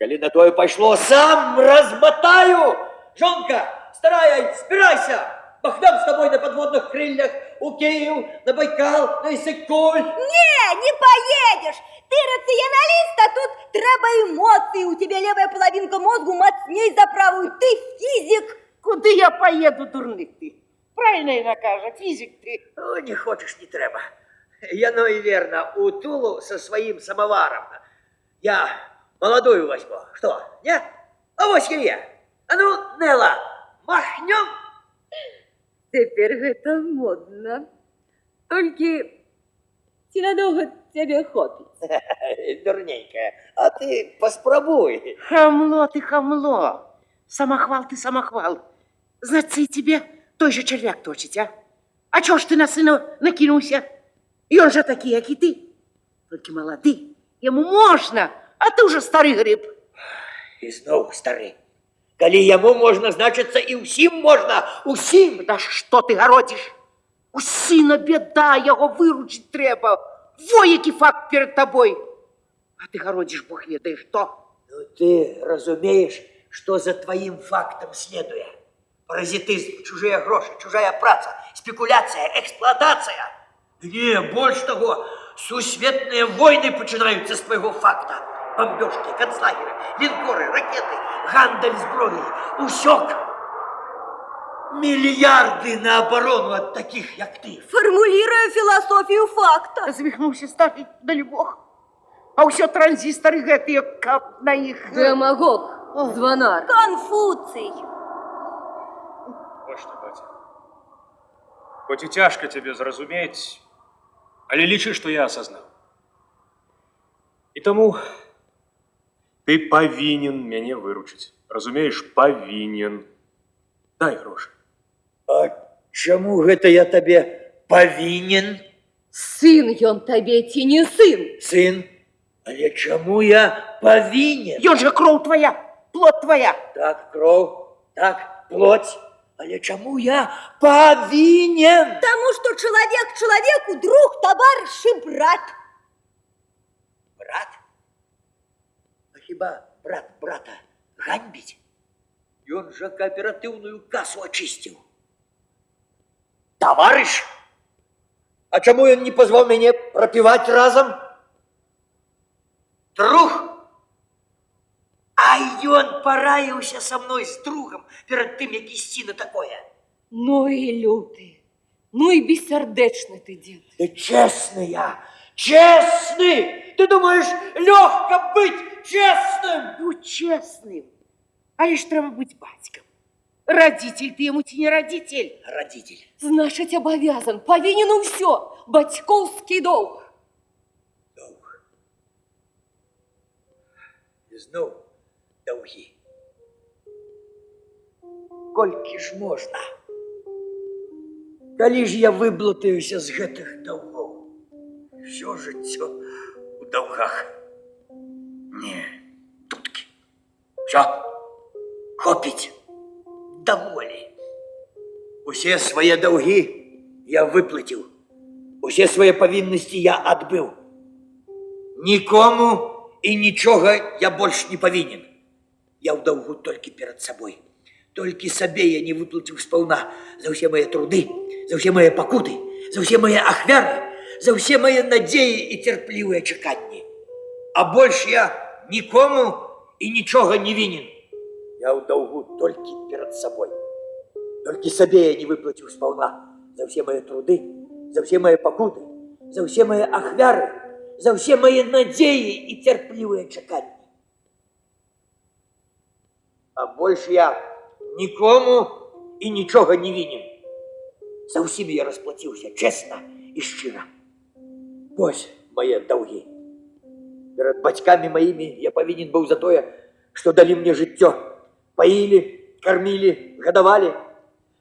Коли на тое пошло, сам размотаю. Жонка, старая, спирайся. Махнем с тобой на подводных крыльях у Киев, на Байкал, на Иссык-Куль. Не поедешь. Ты рационалист, а тут треба эмоции. У тебя левая половинка мозгу мощней за правую. Ты физик. Куди я поїду, дурник ти? Правильно Іна каже, фізик ти. Ну, не хочешь, не треба. Я, ну и верно, у Тулу со своим самоваром. Я молодую возьму. Что, не? А вот я. А ну, Нелла, махнем. Теперь это модно. Только ненадолго тебе хватит. Дурненькая, а ты поспробуй. Хамло ти, хамло. Самохвал ти, самохвал. Значит, и тебе той же червяк точить, а? А чого ж ти на сина накинувся? І он же такий, як і ти. Тільки молодий. Йому можна, а ти вже старий гриб. І знову старий. Коли йому можна, значиться і усім можна. Усім. Да що ти городиш? У сина біда, його виручить треба. Во, який факт перед тобою. А ти городиш, Бог ведає, що? Ну, ты разумеешь, что за твоим фактом следует? Паразитизм, чужие гроши, чужая праца, спекуляция, эксплуатация. Не, больше того, сусветные войны начинаются с твоего факта. Бомбежки, концлагеры, линкоры, ракеты, гандаль зброей, усек. Миллиарды на оборону от таких, як ты. Формулируя философию факта. Звихнувся старий, далі Бог. А все транзистори гэты, как на їх... Демагог, звонар. Конфуций. Вот что, батя. Хоть и тяжко тебе зразуметь, але лічы, что я осознал. И тому ты повинен мяне выручить. Разумеешь, повинен. Дай гроши. А чему гэта я тебе повинен, Сын ён табе ці не сын? сын? Але чему я повинен? Ён же кроў твоя, плоть твоя. Так, кровь, так, плоть. Але чему я повинен? Потому что человек человеку друг, товарищ и брат. Брат? А хіба брат брата ганьбить? И он же кооперативную кассу очистил. Товарищ? А чему он не позвал меня пропивать разом? Друг? А ён пораился со мной с другом перед тем, як ісці на такое. Ну і люты, ну і бессердечны ты, дед. Ты честный я, честный! Ты думаешь, легко быть честным? Будь чесним. Але ж треба бути батьком. Родитель ты ему, ці не родитель. Родитель. Значить, обов'язан, повинен у все. Батьковський долг. Долг. І знов долги. Колькі ж можна? Калі ж я выблатаюся з гэтых долгов? Всё жыццё у долгах. Не, тутки. Всё, хопіць. Даволі. Усе свае долги я выплаціў. Усе свае павіннасці я адбыў. Нікому і нічога я больш не павінен. Я ў долгу толькі перад сабой. Толькі сабе я не выплаціў спаўна за ўсе мае труды, за ўсе мае пакуты, за ўсе мае ахвяры, за ўсе мае надзеі і цярплівыя чаканні. А больш я нікому і нічога не вінен. Я ў долгу толькі перад сабой. Толькі сабе я не выплаціў спаўна за ўсе мае труды, за ўсе мае пакуты, за ўсе мае ахвяры, за ўсе мае надзеі і цярплівыя чаканні. А больш я нікому і нічога не вінен. За ўсімі я расплаціўся чэсна і шчыра. Вось мае долги. Перад бацькамі маімі я павінен быў за тое, што далі мне жыццё. Паілі, кармілі, гадавалі.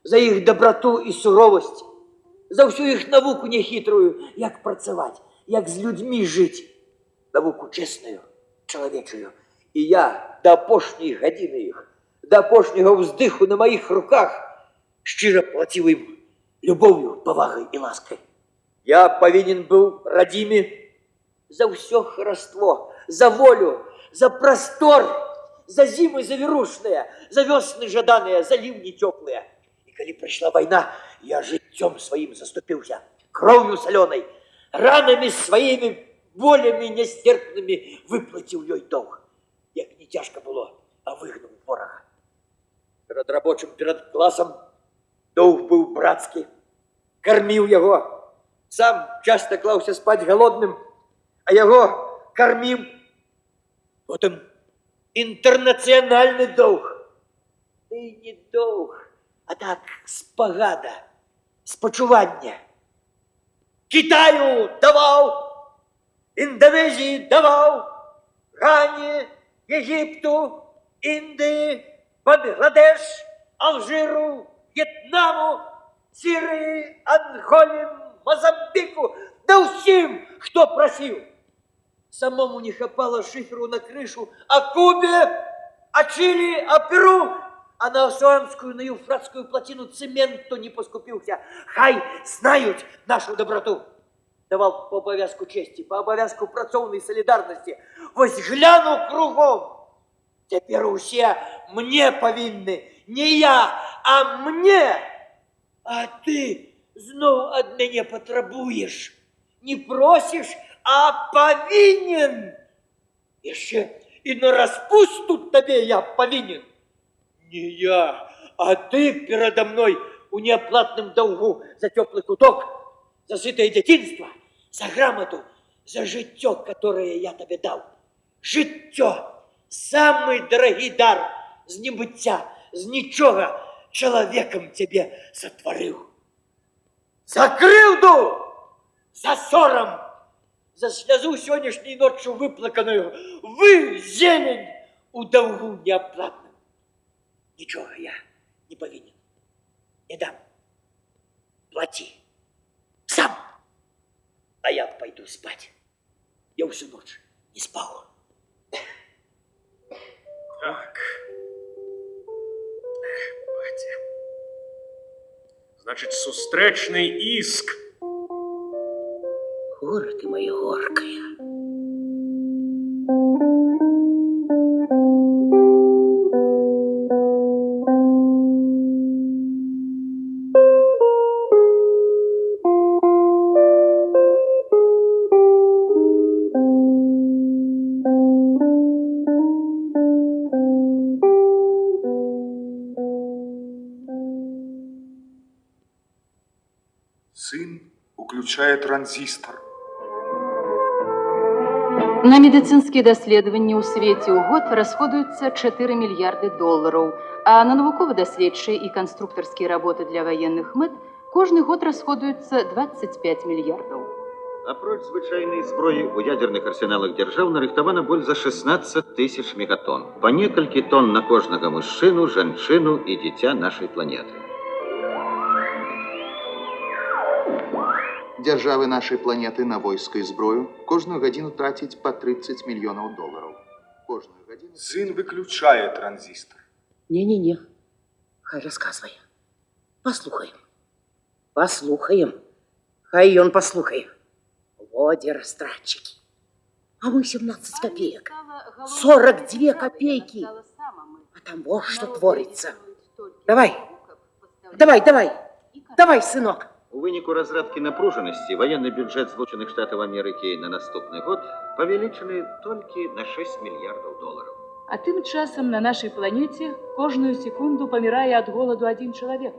За іх дабрату і суровасць. За ўсю іх навуку нехітрую, як працаваць, як з людзьмі жыць. Навуку чесную, чалавечую. І я да апошняй гадзіны іх, да апошняга ўздыху на маіх руках шчыра плаціў ім любоўю, павагай і ласкай. Я павінен быў радзіме за ўсё хараство, за волю, за прастор, за зімы завірушныя, за вёсны жаданыя, за ліўні цёплыя. І калі прыйшла вайна, я жыццём сваім заступіўся, кроўю салёнай, ранамі сваімі, болямі нястерпнымі выплаціў ёй долг. Як не цяжка было, а выгнаў ворага. Перад рабочым, перад класам долг быў брацкі. Карміў яго. Сам часта клаўся спаць галодным, а яго карміў. Потым інтэрнацыянальны долг. Ды не долг, а так спагада, спачуванне. Китаю даваў, Индонезии давал, Гане, Египту, Индии, Бангладеш, Алжиру, Вьетнаму, Сирии, Анголе, Мозамбику, да усім, хто просил. Самому не хапало шиферу на крышу, а Кубе, а Чили, а Перу, а на Асуанскую, на Юфратскую плотину цементу не поскупился. Хай знают нашу доброту. Давал по обовязку чести, по обовязку працоўнай солидарности. Вось гляну кругом. Теперь усе мне повинны. Не я, а мне. А ты знов ад мяне потребуешь. Не просишь, а повинен. Еще и на распусту тебе я повинен. Не я, а ты передо мной у неоплатном долгу за теплый куток, за сытое детинство, за грамоту, за життё, которое я тебе дал. Життё – самый дорогий дар з небыття, з нічога человеком тебе сотворил. За крылду, за сором, за слезу сегодняшней ночью выплаканную, вы, зелень, у долгу неоплатном. Ничего я не повинен. Не дам. Плати. Сам. А я пойду спать. Я всю ночь не спал. Так. Батя. Значит, сустрэчный иск. Гора ты моя горкая. Сын уключает транзистор. На медицинские даследаванні ў свеце ў год расходуецца 4 мільярды долараў, а на навукова-даследчыя і канструктарскія работы для военных мэт кожны год расходуецца 25 мільярдаў. Апроч звычайнай зброі у ядерных арсеналах дзяржаў нарыхтавана больш за 16 тысяч мегатон. Па некалькі тонн на кожнага мужчыну, жанчыну і дзіця нашай планеты. Дзяржавы нашай планеты на войска і зброю кожную гадзіну трацяць па 30 мільёнаў долараў. Кожную гадзіну... Сын выключае транзістор. Не-не-не. Хай рассказывай. Послухаем. Послухаем. Хай ён послухае. Воде растратчики. А мы 17 копеек. 42 копейки. А там вот что творится. Давай. Давай, давай. Давай, сынок. У выніку разрадкі напружанасці военны бюджэт Злучаных Штатаў Амерыкі на наступны год павялічаны толькі на 6 мільярдаў долараў. А тым часам на нашай планеце кожную секунду памірае ад голаду адзін чалавек.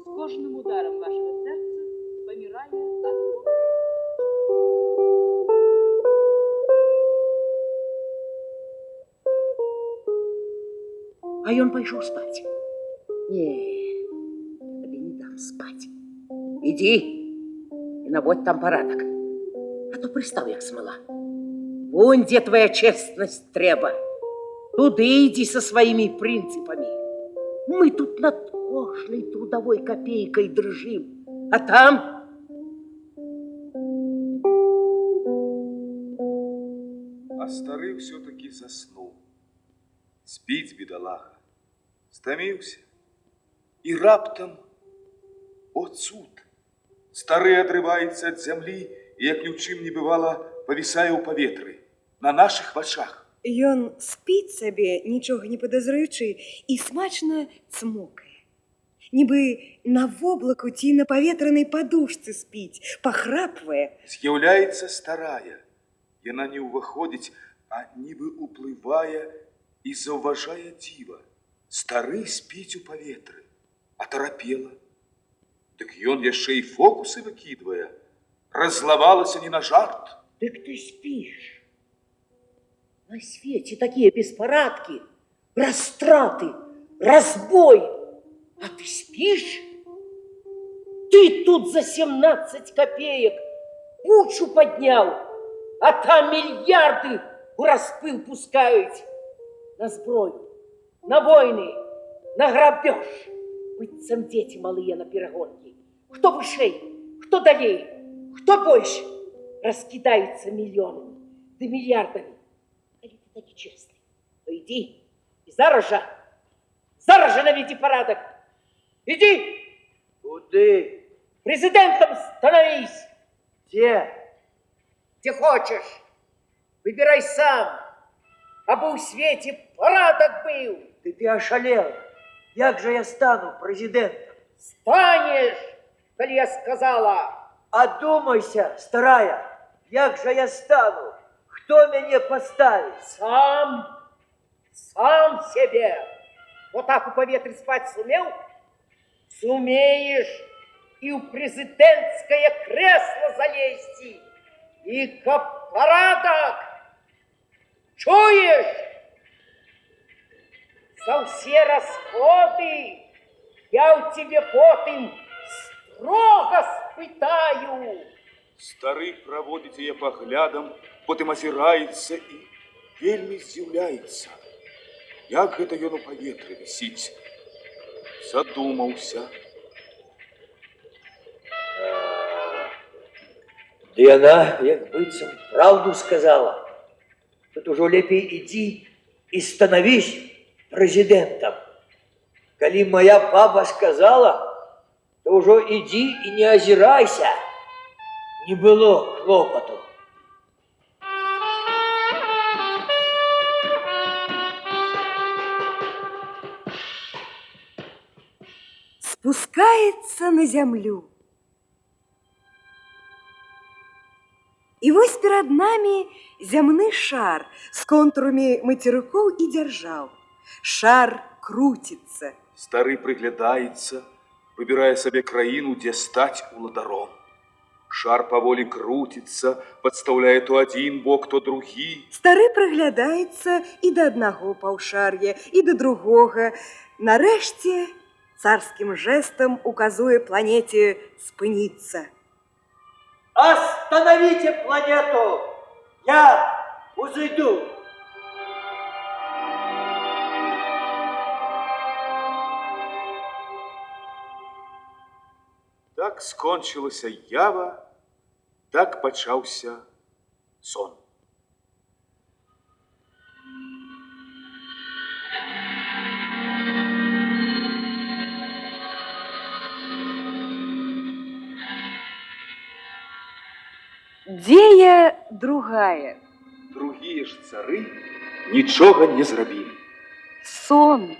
З кожным ударам вашага сэрца памірае ад голаду. А ён пайшоў спаць. Не, табе не дам спаць. Иди и наводь там порядок. А то пристав, як смола. Вон, где твоя честность треба. Туды иди со своими принципами. Мы тут над кожной трудовой копейкой дрожим. А там... А стары все-таки заснул. Спіць, бедолага. Стаміўся. І раптам, о цуд! Стары адрываецца ад зямлі і, як ні ў чым не бывала, павісае ў паветры, на нашых вачах. Ён спіць сабе, нічога не падазраючы, і смачна цмокае. Нібы на воблаку ці на паветранай падушцы спіць, пахрапвае. З'яўляецца старая. Яна не ўваходзіць, а нібы уплывае і заўважае дзіва. Стары спіць у паветры, атарапела. Дык ён яшчэ і фокусы выкідвае. Раззлавалася не на жарт. Дык ты спишь. На свете такие беспорадки, растраты, разбой. А ты спишь? Ты тут за 17 копеек кучу поднял, а там миллиарды в распыл пускают. На зброю, на войны, на грабеж. Быццам дети малые на перегонки. Кто вышей, кто далей, кто больше. Раскидаются миллионами, да миллиардами. А ты таки честный. Ну иди и зараз же наведи порядок. Иди. Куды? Президентом становись. Где? Где хочешь. Выбирай сам. Абы у свете порядок был. Ты ошалел. Як же я стану президентом? Станешь, коли я сказала. Одумайся, старая. Як же я стану? Кто меня поставит? Сам себе. Вот так у поветри спать сумел? Сумеешь и у президентское кресло залезть. И порядок. Чуешь? За все расходы я у тебя потом строго спытаю. Стары праводзіць яе паглядам, потым азіраецца і вельмі здзіўляецца. Як гэта ён у паветры вісіць? Задумаўся. Да яна, як быццам, правду сказала. Тут ужо лепей иди и становись президентом. Коли моя папа сказала, то уже иди и не озирайся. Не было клопоту. Спускается на землю. І вось перад намі зямны шар з контурамі мацерыкоў і дзяржаў. Шар круціцца. Стары прыглядаецца, выбірае сабе краіну, дзе стаць уладаром. Шар поволі крутится, подставляя то один бок, то другі. Стары прыглядаецца і да аднаго паўшар'я, і да другога. Нарэшце царскім жэстам указуе планете спыніцца. Остановите планету! Я узойду! Так скончылася ява, так пачаўся сон. Дзея другая. Другія ж цары нічога не зрабілі. Сон.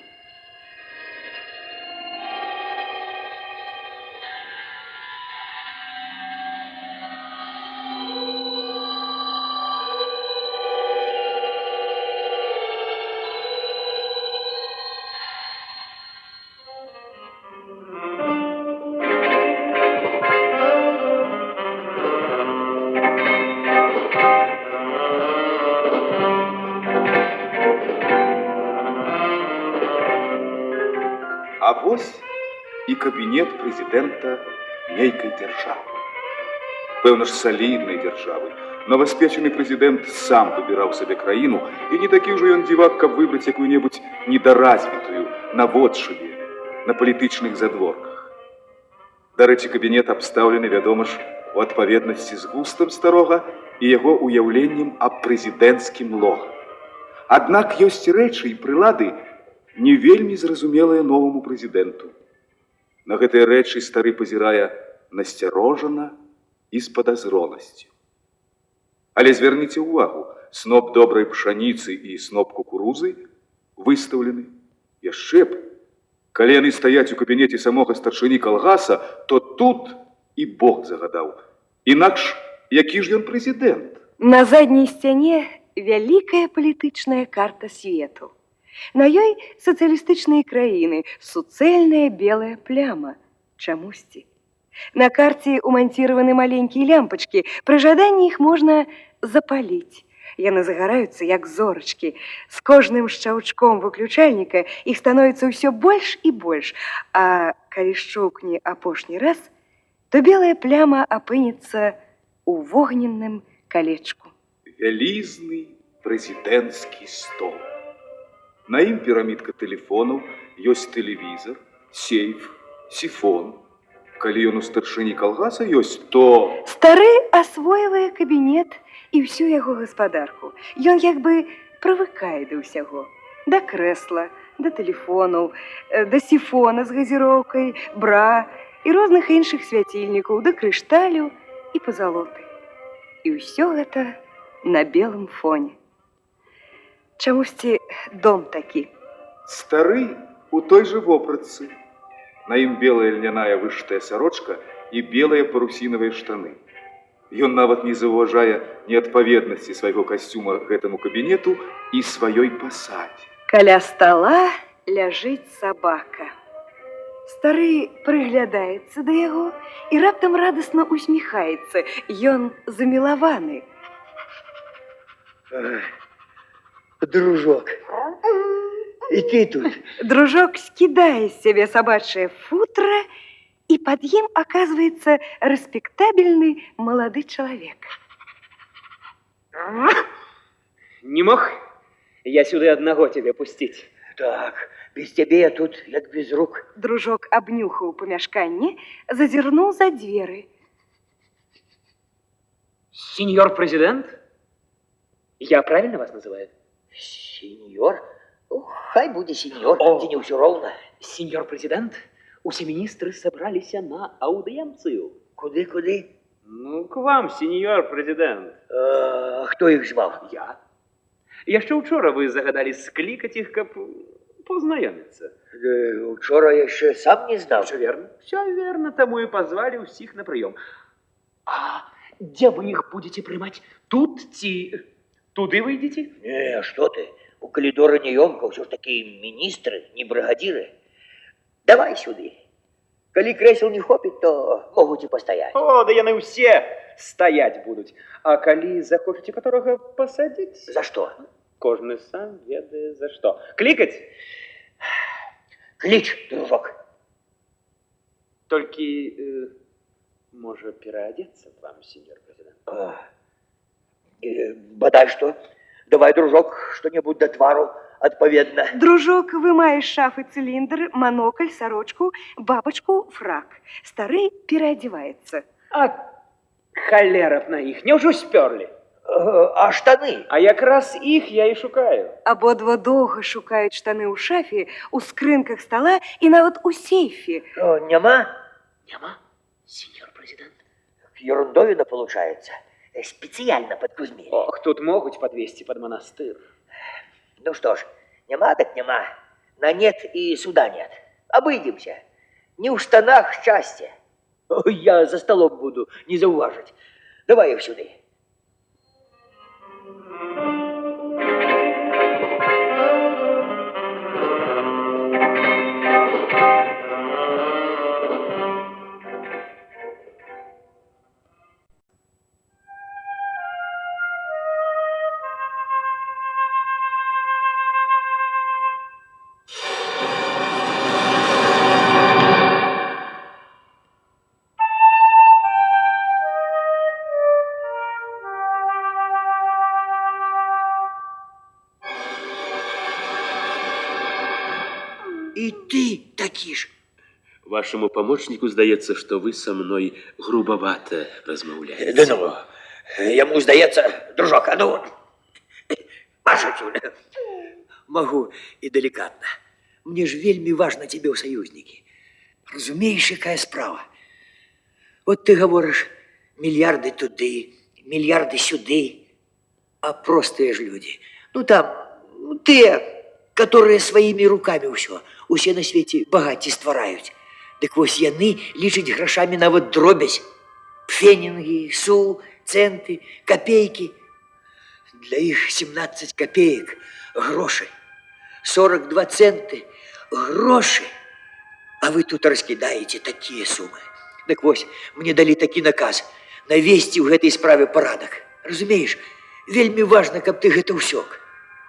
А вось і кабінет прэзідэнта нейкай дзяржавы. Пэўна ж, саліднай дзяржавы. Новаспечаны прэзідэнт сам выбіраў сабе краіну, і не такі ўжо ён дзівак, каб выбраць якую-небудзь недаразвітую на водшыбе, на палітычных задворках. Дарэчы, кабінет абстаўлены, вядома ж, у адпаведнасці з густам старога і яго уяўленнем аб прэзідэнцкім логам. Аднак ёсць рэчы і прылады, не вельмі зразумелыя новаму прэзідэнту. На гэтыя рэчы стары пазірае насцярожана і з падазронасцю. Але звярніце ўвагу, сноп добрай пшаніцы і сноп кукурузы выстаўлены. Яшчэ б, калі яны стаяць у кабінеце самога старшыні калгаса, то тут і Бог загадаў. Інакш, які ж ён прэзідэнт? На задняй сцяне вялікая палітычная карта свету. На ёй сацыялістычныя краіны, суцэльная белая пляма. Чамусьці. На карце уманціраваны маленькія лямпачкі. Пры жаданні іх можна запаліць. Яны загараюцца, як зорачкі. З кожным шчаўчком выключальніка іх становіцца ўсё больш і больш. А калі шчоўкне апошні раз, то белая пляма апынецца ў вогненным калечку. Вялізны прэзідэнцкі стол. На ім пірамідка тэлефонаў, ёсць тэлевізор, сейф, сіфон. Калі ён у старшыні калгаса ёсць, то... Стары асвойвае кабінет і ўсю яго гаспадарку. Ён як бы прывыкае да ўсяго. Да крэсла, да тэлефонаў, да сіфона з газіроўкай, бра і розных іншых свяцільнікаў, да крышталю і пазалоты. І ўсё гэта на белым фоне. Чамусьці дом такі. Стары у той жа вопратцы. На ім белая льняная вышытая сарочка і белыя парусінавыя штаны. Ён нават не заўважае неадпаведнасці свайго касцюма гэтаму кабінету і сваёй пасадзе. Каля стала ляжыць сабака. Стары прыглядаецца да яго і раптам радасна усміхаецца. Ён замілаваны. Дружок, и ты тут. Дружок скидае с себя собачье футро, и под ним оказывается респектабельный молодой человек. Не мог я сюда одного тебя пустить? Так, без тебе я тут, як без рук. Дружок обнюхал помяшканне, зазирнул за двери. Сеньор президент? Я правильно вас называю? Сеньор? Хай буде сеньор, ці не ўсё роўна. Сеньор президент, усе министры собрались на аудиенцию. Куды? Ну, к вам, сеньор президент. Хто іх зваў? Я. Яшчэ учора вы загадали склікаць іх, каб познаёміцца. Учора яшчэ сам не знаў. Все верно, тому и позвали усіх на прыём. А где вы их будете прымаць? Тут ці туды вы идите? Не, што ты? У калідора няёмка, ўсё ж такі міністры, не брыгадзіры. Давай сюды. Коли кресел не хопит, то могут и постоять. О, да яны ўсе стаять будуць. А калі захочаце которого посадить? За что? Кожны сам ведае за что. Кликать? Клич, дружок. Только, может, переодеться вам, сеньор президент? Бодай что. Давай, дружок, что-нибудь до твару отповедно. Дружок вымае з шафы цилиндр, монокль, сорочку, бабочку, фрак. Стары переодевается. А холера б на іх, неужо сперли? А штаны? А якраз іх я і шукаю. Абодва доўга шукаюць штаны ў шафе, у скрынках стола і нават у сейфе. Нема? Нема, сеньор президент? Ерундовина получается. Специально под Кузьми. Ох, тут могут подвести под монастырь. Ну что ж, нема так нема. На нет и суда нет. Обыдемся. Не в штанах счастье. Ой, я за столом буду, не зауважить. Давай их сюда. И ты таки ж. Вашему помощнику здаецца, что вы со мной грубовато размаўляете. Да ну, ему сдается, дружок, а ну, Маша отсюда. Могу и деликатно. Мне ж вельми важно тебе у союзники. Разумеешь, какая справа. Вот ты говоришь, миллиарды туды, миллиарды сюды, а простые ж люди. Ну там, те, которые своими руками усе на свете багаті ствараюць. Дык вось яны лічаць грашамі нават дробязь. Пфенинги, су, центы, копейки. Для их 17 копеек гроши. 42 центы гроши. А вы тут раскидаете такие суммы. Так вось, мне дали такі наказ навесці ў гэтай справе парадак. Разумееш, вельмі важна, каб ты гэта ўсёк.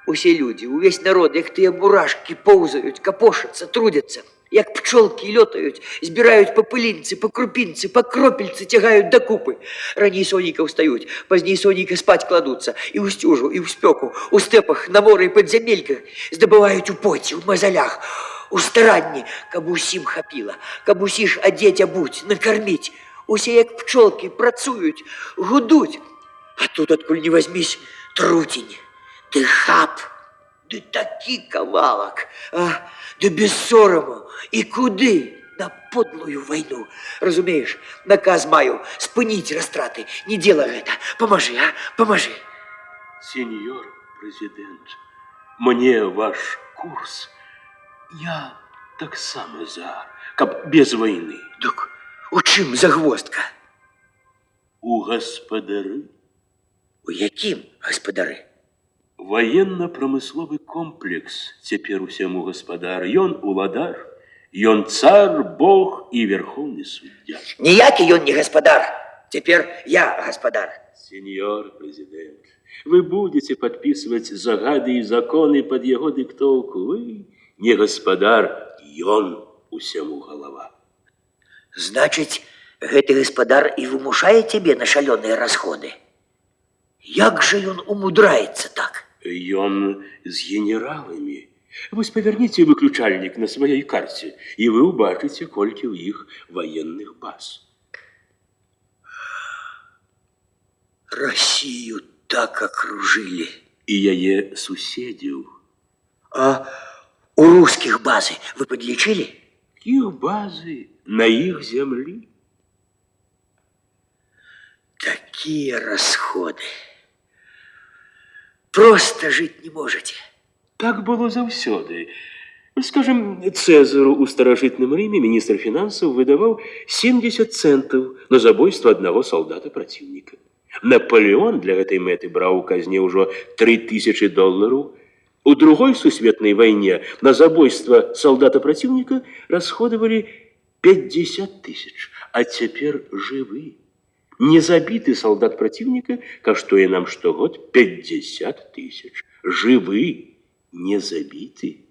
Усе люди, увесь народ, як тыя мурашки, поўзаюць, капошацца, трудяцца, як пчолки лётаюць, збіраюць па пылінцы, па крупінцы, па кропельцы цягаюць дакупы. Раней сонейка ўстаюць, пазней сонейка спаць кладуцца, і ў сцюжу, і ў спёку, у стэпах, на моры і падзямельках, здабываюць у поце, у мазалях, у старанні, каб усім хапіла, каб усіх адзець, абуць, накарміць. Усе як пчолки працуюць, гудуць. А тут адкуль не возьмись трутень. Ты хап, да такі кавалак, а, да без сорому. І куды? На подлую войну. Разумеешь, наказ маю спыніць растраты. Не дело гэта. Поможи, а, поможи. Сеньор президент, мне ваш курс, я так само за, каб без войны. Так у чым загвоздка? У гаспадары. У якім гаспадары? Военно-промысловый комплекс цяпер усяму гаспадар. Ён уладар, ён цар, бог и верховный судья. Ніякі ён не гаспадар. Теперь я гаспадар. Сеньор президент, вы будете подписывать загады и законы под его диктовку. Вы не гаспадар, ён усяму голова. Значит, гэты гаспадар и вымушае тебе на шалёныя расходы. Як же ён умудряется так? Ён з генералами. Вы поверните выключальник на своей карте, и вы убачите, колькі у іх военных баз. Россию так окружили. И яе суседзяў. А у русских базы вы подлечили? Их базы на их земли. Такие расходы. Просто жить не можете. Так было заўсёды. Скажем, Цезару у старажытным Рыме министр финансов выдавал 70 центов на забойство одного солдата противника. Наполеон для этой мэты брал у казне уже $3000. У другой сусветной войне на забойство солдата противника расходовали 50 тысяч, а теперь живы. Незабитый солдат противника коштуе нам штогод 50 тысяч. Живы, незабиты.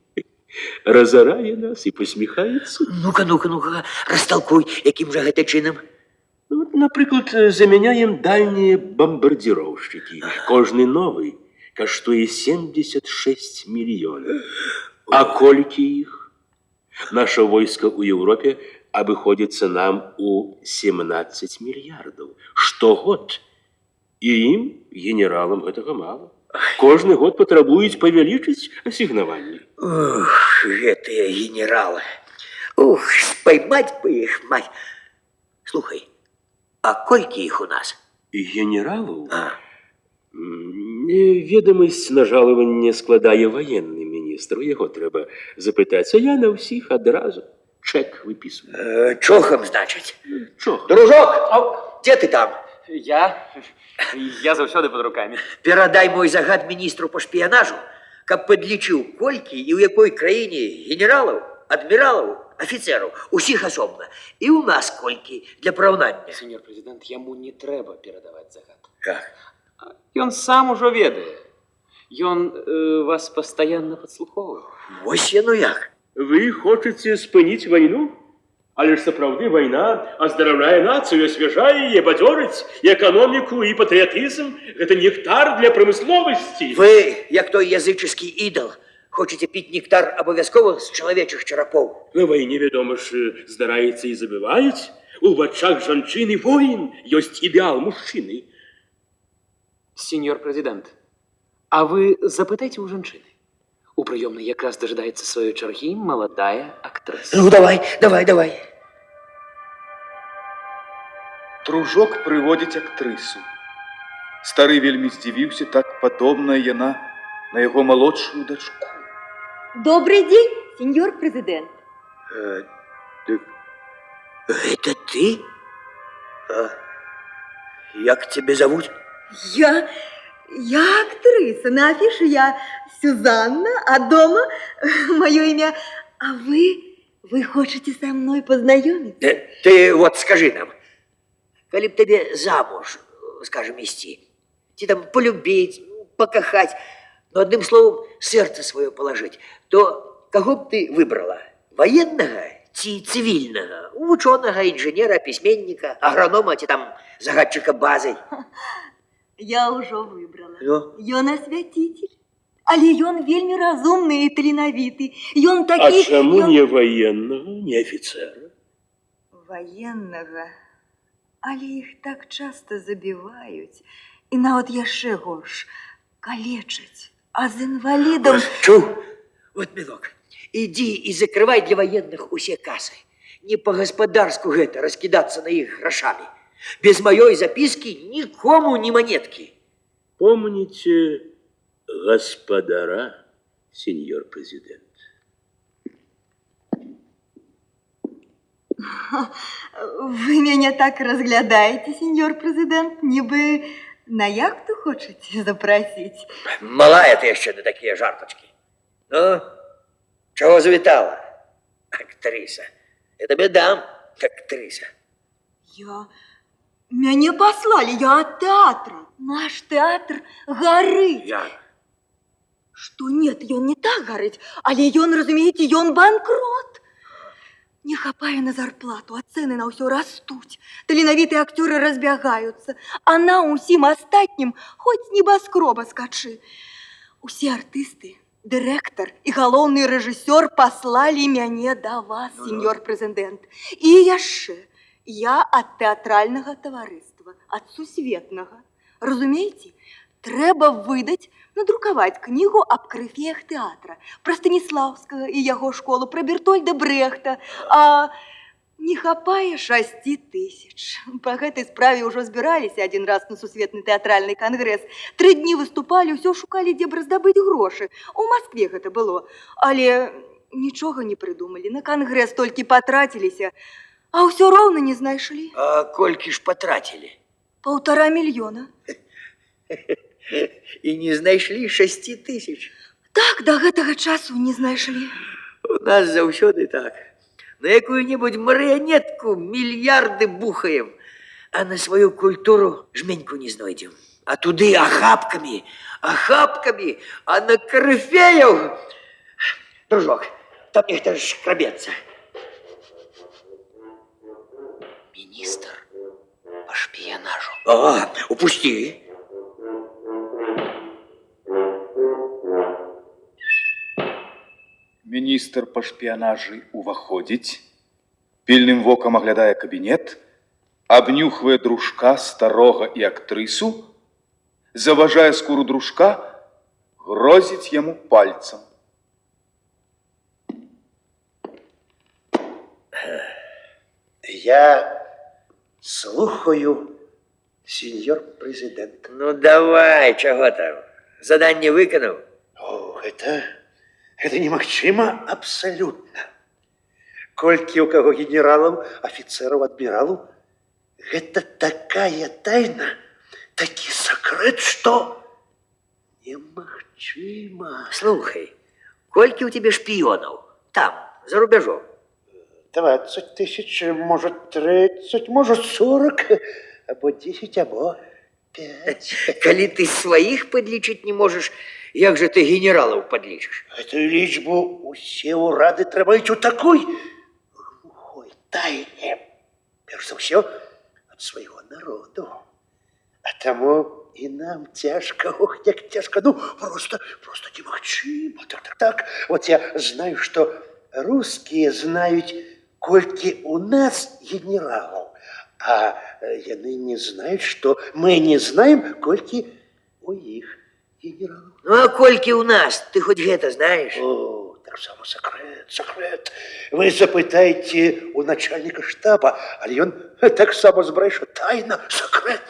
Разорае нас и посмехается. Ну-ка, растолкуй, яким же гэта чынам? Ну, вот, например, заменяем дальние бомбардировщики. Кожный новый коштуе 76 миллионов. А кольки их? Наше войско у Европе обыходится нам у 17 миллиардов. Штогод. И им, генералам, этого мало. Кожный год потребует повеличить ассигнование. Ух, гэтыя генералы. Ух, поймать бы их, мать. Слухай, а кольки их у нас? Генералов? Ведомость на жалование складає военный министр. Його треба запитатися. Я на всіх одразу чек виписую. Чохом, значит? Чох. Дружок, где ты там? Я заўсёды под руками. Перадай мой загад министру по шпионажу, каб подлічыў колькі і ў якой краіне генералаў, адміралаў, офицеров, усіх асобна. І ў нас колькі для параўнання. Сеньор президент, яму не трэба перадаваць загад. Как? Ён сам ужо ведае. Ён вас постоянно подслухоўвае. Вось яно як. Вы хочете спынить войну? Але ж сапраўды война оздоровляе нацию, освежае яе, бадзёрыць і экономику, и патриотизм. Это нектар для промысловости. Вы, як той языческий идол, хочете пить нектар обовязково с человечых черапов? На войне, вядома ж, здараюцца і забываюць. У вачах жанчыны воін ёсць ідэал мужчыны. Сеньор президент, а вы запытайте у жанчыны. У прыёмнай якраз дожидаецца сваёй чаргі маладая актрыса. Ну, давай. Дружок прыводзіць актрысу. Стары вельмі здзівіўся, так падобная яна на яго малодшую дачку. Добрый день, сеньор президент. Это ты? Як тебя зовут? Я актриса. На афише я Сюзанна, а дома мое имя. А вы хотите со мной познакомиться? Ты вот скажи нам, коли б тебе замуж, скажем, ісці, ці там полюбить, покахать, но одним словом сердце свое положить, то кого б ты выбрала? Военного ці цивильного? Ученого, инженера, письменника, агронома ці там загадчика базы? Я уже выбрала. Ну? Ён освятитель. Але ён вельмі разумны і таленавіты. Ён такі... А чаму не военного, не офицера? Военного. Але іх так часто забіваюць. І нават яшчэ горш. Калечаць. А з інвалідам... Чуў? Вот, милок, иди и закрывай для военных усе кассы. Не по-господарску гэта раскидаться на их грошами. Без моей записки никому ни монетки. Помните господара, сеньор президент? Вы меня так разглядаете, сеньор президент, нібы на яхту хочете запросить? Малая ты еще на такие жарточки. Ну, чего завитала? Актриса. Я тебе дам, актриса. Мяне послали, я от театра. Наш театр горит. Что нет, ён не так горить, але ён, разумеете, ён банкрот. Не хапае на зарплату, а цены на ўсё растуць. Таленавітыя акцёры разбягаюцца, а нам усім астатнім хоць з небаскроба скачы. Усе артысты, дырэктар і галоўны рэжысёр паслалі мяне да вас, сеньор прэзідэнт. І яшчэ, я ад тэатральнага таварыства, ад сусветнага. Разумееце, трэба выдаць, надрукаваць кнігу аб крыфеях тэатра, пра Станіслаўскага і яго школу, пра Бертольда Брэхта, а не хапае 6 тысяч. Па гэтай справе ўжо збіраліся адзін раз на сусветны тэатральны кангрэс. 3 дні выступалі, ўсё шукалі, дзе б раздабыць грошы. У Маскве гэта было, але нічога не прыдумалі. На кангрэс толькі патраціліся, а ўсё роўна не знайшлі. А колькі ж потратили? 1,5 мільёна. И не знайшлі 6 тысяч. Так, до гэтага часу не знайшлі. У нас заўсёды так. на какую-нибудь марионетку миллиарды бухаем, а на свою культуру жменьку не знойдем. А туды охапками, а на корифеев... Дружок, там нехто шкрабется. Министр по шпионажу. А, упусти. Міністр па шпіянажы ўваходзіць, пільным вокам аглядае кабінет, абнюхвае дружка старога і актрысу, заважае скуру дружка, грозіць яму пальцам. Я слухаю, сеньор президент. Ну давай, чего там? Задание выконал? О, это немагчыма абсолютно. Колькі у кого генералов, офицеров, адмиралов, это такая тайна, таки секрет, что немагчыма. Слухай, колькі у тебя шпионов? Там, за рубежом. 20 тысяч, может 30, может 40, або 10, або 5. Коли ты своих подлічить не можешь, як же ты генералов подлічишь? Эту лічбу усе урады трымаюць у такой глухой тайне. Перш за ўсё, ад свайго народу. А таму і нам цяжка, ох, як цяжка, ну, просто немагчыма. Так, вот я знаю, что русские знают, колькі у нас генералов, а яны не знают, что мы не знаем, колькі у их генералов. Ну, а колькі у нас? Ты хоть гэта знаешь? О, так само секрет. Вы запытайте у начальника штаба, але он так само збрэша. Тайна, секрет.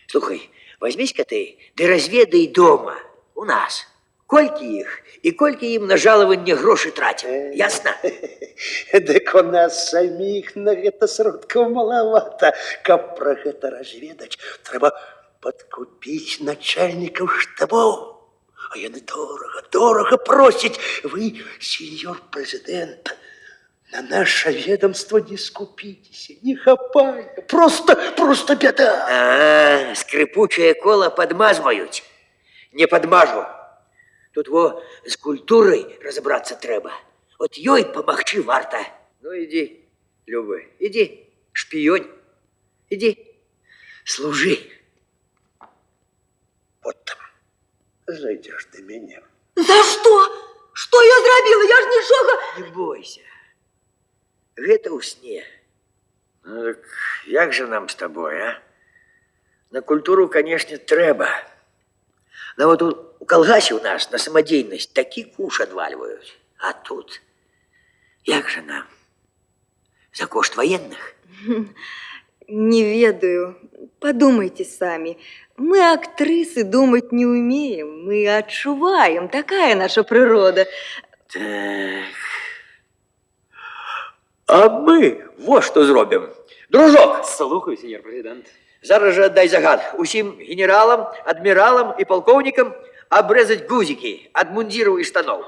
Слухай, возьмись-ка ты, да разведай дома, у нас. Колькі их и колькі им на жалование гроши тратим, ясно? Дык у нас самих на гэта сродкаў маловато. Каб про гэта разведать, трэба подкупить начальников штабов. А яны дорого просить. Вы, сеньор президент, на наше ведомство не скупитесь, не хапай. Просто беда. А, скрипучее коло подмазывают. Не подмажу. Тут с культурой разобраться треба. Вот ёй помагчы варта. Ну иди, Люба, иди, шпионь. Иди, служи. Вот там. Зайдешь до меня. За что? Что я зрабіла? Я ж нічога... Не бойся. Гэта ў сне. Ну, так як же нам с тобой, а? На культуру, конечно, трэба. Но вот у колгасе у нас на самодеятельность такі куш адвальваюць. А тут, як же нам? За кошт военных? Не ведаю. Подумайте сами. Мы, актрисы, думать не умеем. Мы отчуваем. Такая наша природа. Так. А мы вот что зробим. Дружок! Слухаю, сеньор президент. Зараз же отдай загад. Усім генералам, адмиралам и полковникам обрезать гузики от мундиров и штанов.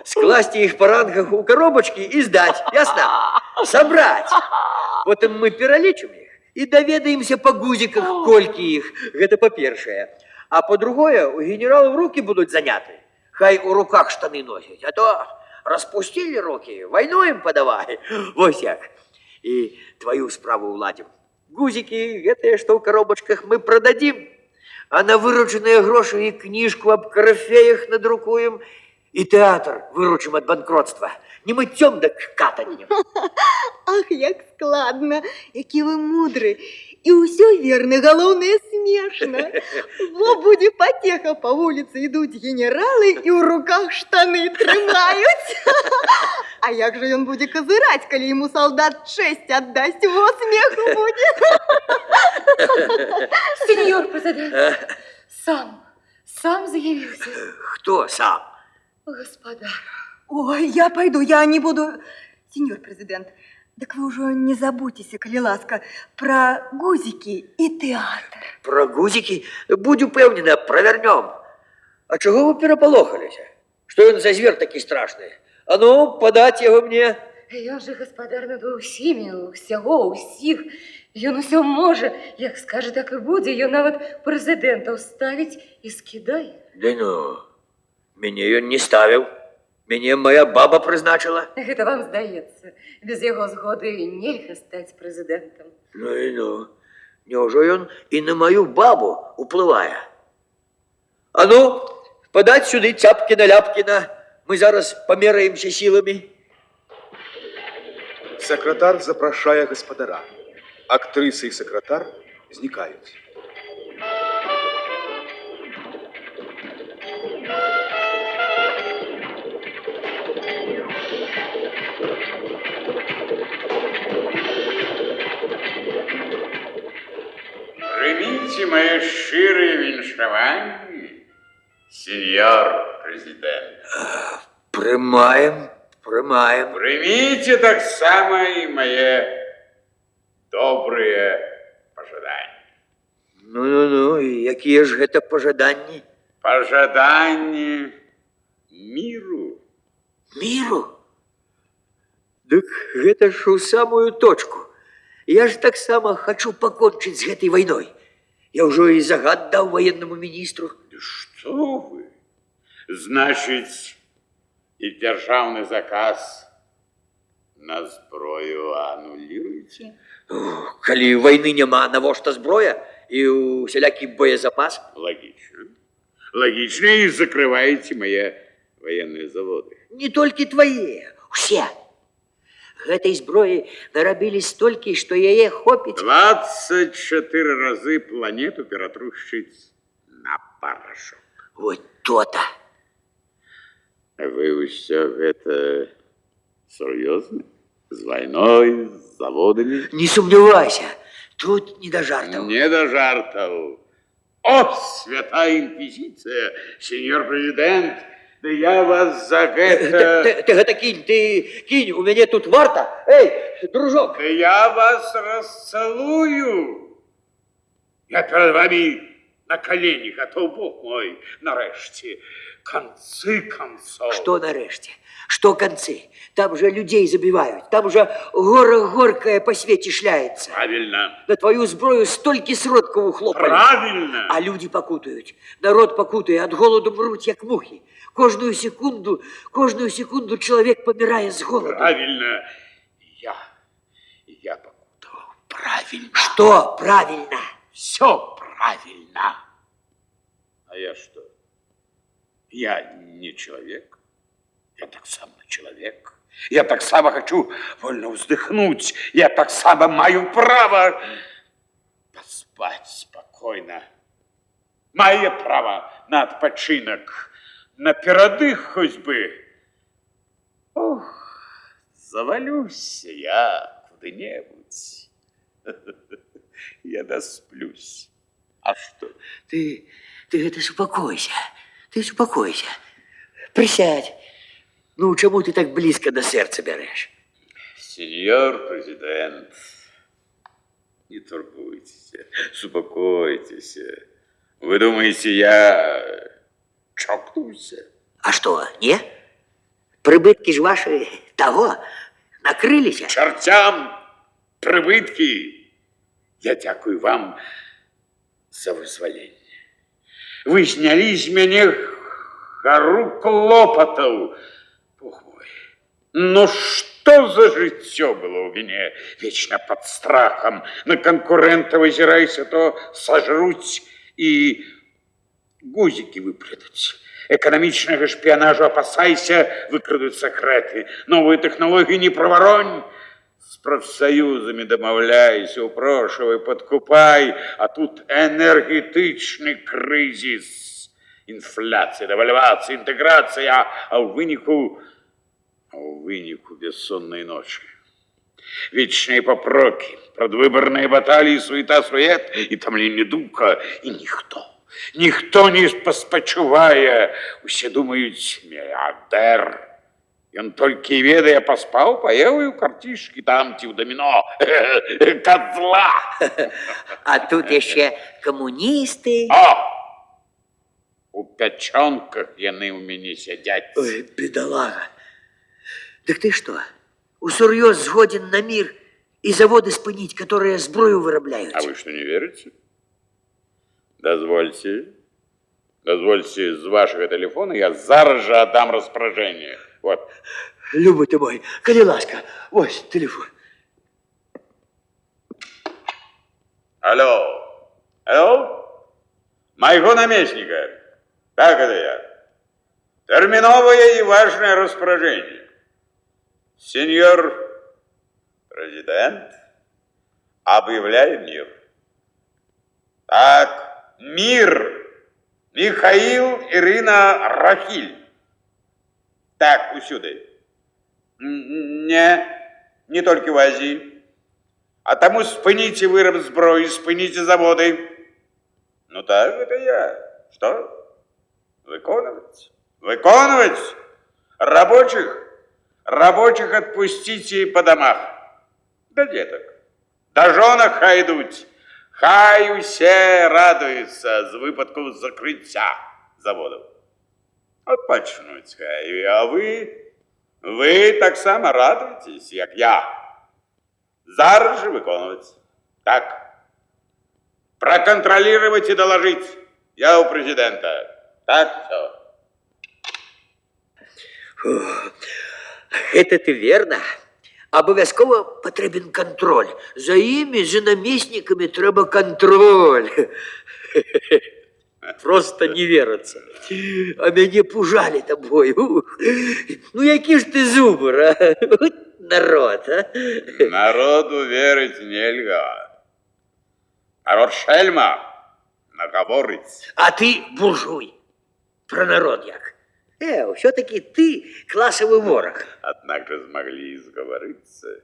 Скласть их по рангах у коробочки и сдать. Ясно? Собрать. Вот мы перелічим их и доведаемся по гузиках, кольки их. Это по-першее. А по-другое, у генералов руки будут заняты. Хай у руках штаны носят. А то распустили руки, войну им подавай. Вот як. И твою справу уладим. Гузики, это что в коробочках, мы продадим. А на вырученные гроши и книжку об корифеях надрукуем. И театр выручим от банкротства. Не мыццём, да катаннем. Ах, як складно, які вы мудры. І ўсё верно, галоўнае смешна. Во будзе патеха, по вуліцы ідуць генералы і ў руках штаны трымаюць. А як же ён будзе казыраць, калі яму солдат честь аддасць? Во смеху будзе. Сеньор президент, сам заявился. Кто сам? Господа. Ой, я пойду, я не буду... Сеньор президент, так вы уже не забудьтесь, коли ласка, про гузики и театр. Про гузики? Будь упевнена, провернем. А чего вы переполохались? Что он за зверь такий страшный? А ну, подать его мне. Ён же гаспадар над усімі, усяго, усіх. Ён усё можа. Як скажа, так і будзе. Ён нават прэзідэнтаў ставіць і скідае. Да ну, мяне ён не ставіў. Мяне моя баба прызначила. Гэта вам здаецца. Без яго згоды нельга стаць прэзідэнтам. Ну і ну. Няўжо ён і на мою бабу уплывае? А ну, подать сюды Тяпкіна-Ляпкіна. Мы зараз померяемся силами. Сакратар запрашае гаспадара. Актрыса і сакратар знікаюць. Прыміце мае шчырыя віншаванні, сеньор прэзідэнт. Прымаем, прымаем. Прыміце таксама і мае добрыя пажаданні. Ну, і якія ж гэта пажаданні? Пажаданні міру. Міру? Дык гэта ж у самую точку. Я ж таксама хочу покончыць з гэтай вайной. Я ўжо і загад даў военнаму міністру. Што вы? Значыць, і дзяржаўны заказ на зброю ануліруеце? Калі вайны няма, навошта зброя і усялякі боезапас? Лагічна. Лагічна, і закрываеце мае военныя заводы. Не толькі твае, усе. Гэтай зброі нарабілі столькі, што яе хопіць. 24 разы планету ператрушчыць на парашок. Вот то-то. Вы ўсё гэта сур'ёзна? З вайной, з заводамі? Не сумнявайся, тут не да жартаў. Не да жартаў. О, святая інквізіцыя, сеньор прэзідэнт, да я вас за гэта... Ты гэта кинь, у мяне тут варта. Эй, дружок. Да я вас расцалую. Я перед вами на колени готов, Бог мой, нарэшце. Концы концов. Что нарэшце? Что концы? Там же людей забивают. Там же гора горкая по свете шляется. Правильно. На твою зброю столькі сродкаў ухлопали. Правильно. А люди покутают. Народ покутает, от голоду мруть, як мухи. Каждую секунду человек помирает с голоду. Правильно. Я покутал. Правильно. Что правильно? Все правильно. А я что? Я не человек. Я так само человек. Я так само хочу вольно вздохнуть. Я так само маю право поспать спокойно. Мое право на отпочинок, на передых хоть бы. Ох, завалюсь я куда-нибудь. Я досплюсь. А что? Ты это успокойся. Ты успокойся. Присядь. Ну, чему ты так близко до сердца берешь? Сеньор президент, не турбуйтесь, успокойтесь. Вы думаете, я чокнулся? А что, не? Прибытки ж ваши того накрылись? Чертям прибытки! Я дякую вам за вызволение. Вы сняли с меня гору клопотов. Бог мой, но что за житье было у меня? Вечно под страхом. На конкурентов озирайся, то сожруть и гузики выплюнуть. Экономичного шпионажа опасайся, выкрадут секреты. Новые технологии не проворонь. С профсоюзами домовляйся, упрошивай, подкупай. А тут энергетичный кризис. Инфляция, девальвация, интеграция. А у вынику бессонные ночи. Вечные попроки, предвыборные баталии, суета-сует и томление духа. И ніхто не паспачувае. Усе думаюць, мільярдэр. Ён толькі ведае, паспаў, паеў і ў карцішкі там ці ў даміно. Козла! А тут яшчэ камуністы. О! У пячонках яны ў мяне сядзяць. Ой, бедолага. Так ты что, усур'ёз згоден на мир и заводы спынить, которые зброю вырабляют. А вы что, не верите? Дозвольте. Дозвольте, с вашего телефона я зараз же отдам распоряжение. Вот. Любы ты мой, коли ласка, вот телефон. Алло. Алло? Моего наместника. Так это я. Терминовое и важное распоряжение. Сеньор президент, объявляю мир. Так, мир. Михаил, Ирина, Рахиль. Так, усюди. Не тільки в Азії. А тому спините вироб зброї, спините заводи. Ну так, это я. Что? Выполнивать? Выполнивать? Рабочих отпустите по домах. Да деток. Да жонок хай йдуть. Хай усе радуються з випадку закриття заводів. От почнуть хай. А ви так само радуєтесь, як я. Зараз же виконувати. Так. Проконтролировать и доложить. Я у президента. Так, все. Это ты верно. Обов'язково потрібен контроль. За ими, за наместниками треба контроль. Просто не верится. А меня пужали тобой. Ну, які ж ти зубр, а? Народ, а? Народу верить нельзя. Народ шельма, наговорить. А ты буржуй. Про народ як. Все-таки ты классовый ворог. Однако смогли сговориться.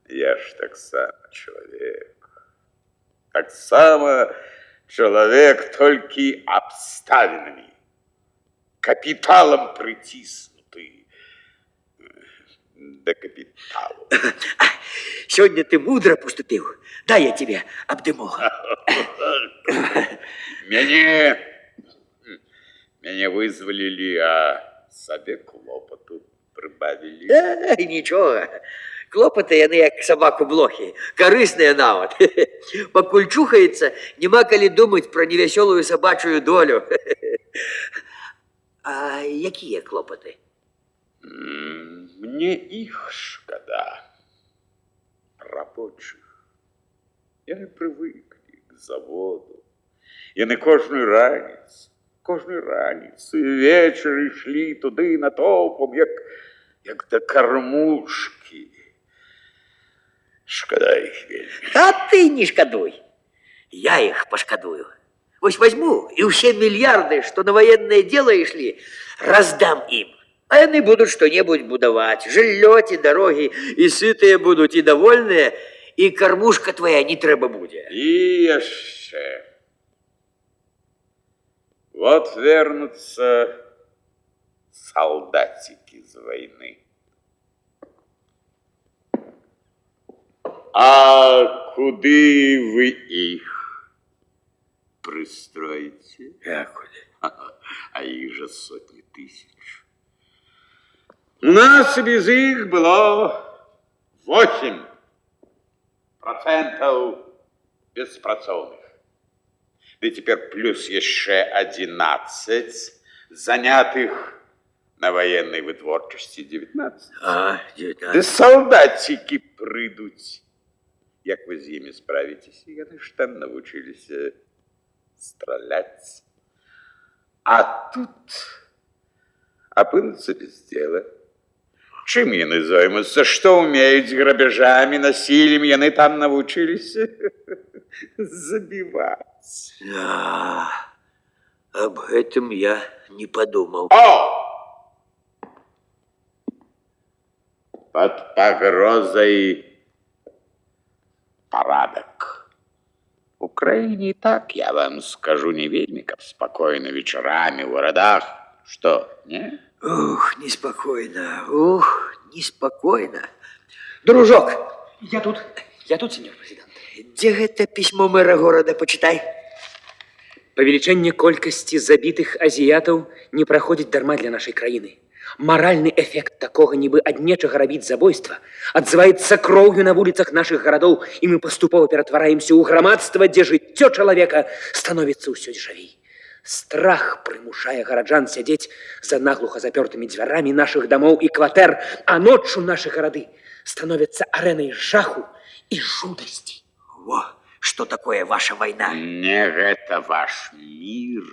Я ж так само человек. Так само человек, только обставинами. Капиталом притиснутый. До капиталу. Сегодня ты мудро поступил. Дай я тебе обдыму. Меня вызволили, а себе клопоту прибавили. Ничего. Клопоты, яны як собаку блохи. Корыстные навод. Покуль чухается, нема коли думать про невеселую собачую долю. А какие клопоты? Мне их шкода. Рабочих. Яны привыкли к заводу. Яны кожную раніцу вечері йшли туди натовпом, як до кормушки. Шкода их вельми. А ты не шкодуй. Я их пошкодую. Вот возьму и все миллиарды, что на военное дело и шли, раздам им. А они будут что-нибудь будовать. Жильоти, дороги, и сытые будут, и довольные, и кормушка твоя не треба будет. И еще. Вот вернутся солдатики с войны. А куды вы их пристроите? А их же сотни тысяч. У нас без их было 8% беспрацовных. Да теперь плюс еще 11 занятых на военной вытворчости 19. 19. Да солдатики придут. Як вы с ними справитесь? Яны ж там научились стрелять. А тут опынутся без дела. Чим яны займутся? Что умеют? Грабежами, насилием? Яны там научились забивать. Да, об этом я не подумал. О! Под погрозой порядок. В Украине и так, я вам скажу, не вельми, как спокойно вечерами в городах. Что, не? Ух, неспокойно. Дружок! Я тут, сеньор президент. Где это письмо мэра города, почитай. Павелічэнне колькасці забітых азіятаў не праходзіць дарма для нашай краіны. Маральны эфект такога, нібы ад нечага рабіць забойства, адзываецца кроўю на вуліцах нашых гарадоў, і мы паступова ператвараемся ў грамадства, дзе жыццё чалавека становіцца ўсё жывей. Страх прымушае гараджан сядзець за наглуха запёртымі дзвярамі нашых дамоў і кватэр, а ноччу нашы гарады становяцца арэнай жаху і жудасці. Во, што такое ваша вайна? Не гэта ваш мир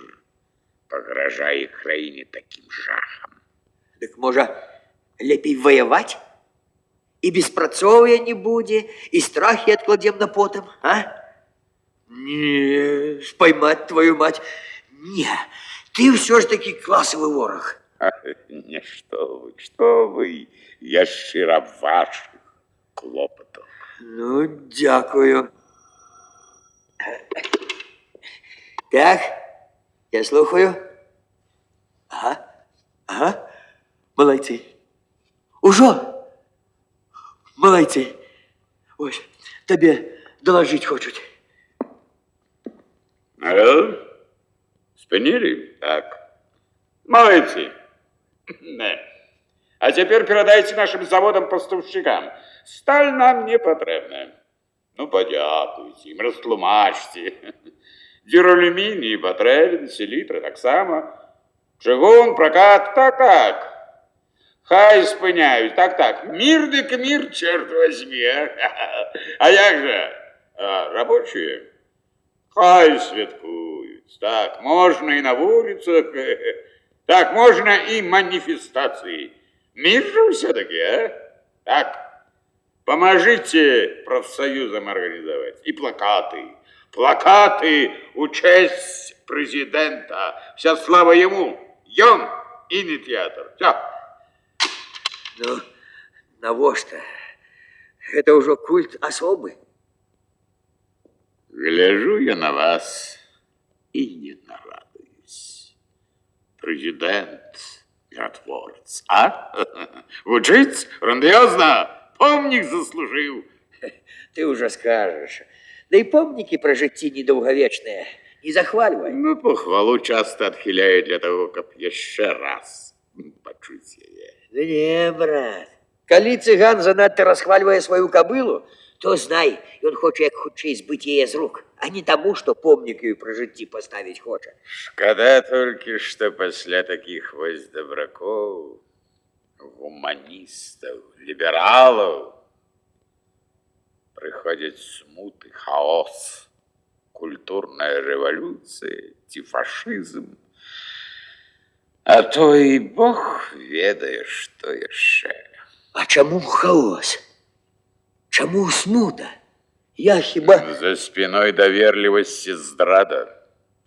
пагражае краіне такім жахам. Дык можа, лепей ваяваць? І беспрацоўя не будзе, і страхі адкладзем на потым, а? Не, спаймаць твою мать. Не, ты ўсё ж такі класавы вораг. Не, што вы, я шчыра вашых клопатаў. Ну, дзякую. Так, я слухаю. Ага. Малайцы. Ужо? Малайцы. Ось, табе далажыць хочуць. Алло? Спынілі? Так. Молодцы. Не. А теперь передайте нашим заводам-поставщикам. Сталь нам не потребна. Ну, подякуйте им, растлумачьте. Дюралюминий потребен, селитра так само. Чыгун, прокат, так. Хай спыняют, так. Мир дык мир, черт возьми. А як же? Рабочие? Хай святкуют. Так, можно и на улицах. Так, можно и манифестации. Мир же все-таки, а? Так, поможите профсоюзам организовать. И плакаты. Плакаты у честь президента. Вся слава ему. Ён и не театр. Все. Ну, навошта? Это уже культ особый. Гляжу я на вас и не нарадуюсь. Президент, миротворец, а? Вучить? Грандиозно? Помник заслужил. Ты уже скажешь. Да и помники про житті недолговечные. Не захваливай. Ну, похвалу часто отхиляю для того, как еще раз почуть ее. Да не, брат. Коли цыган занадто расхваливая свою кобылу, то знай, ён хоче як хутчэй збыць яе з рук, а не тому, что помнік ёй пры жыцці поставить хоча. Шкода только, что после таких вось добракоў, гуманистов, либералов приходит смут и хаос, культурная революция, фашизм. А то и Бог ведае, что яшчэ. А чаму хаос? Чаму смута? Я хіба... За спиной доверливости здрада,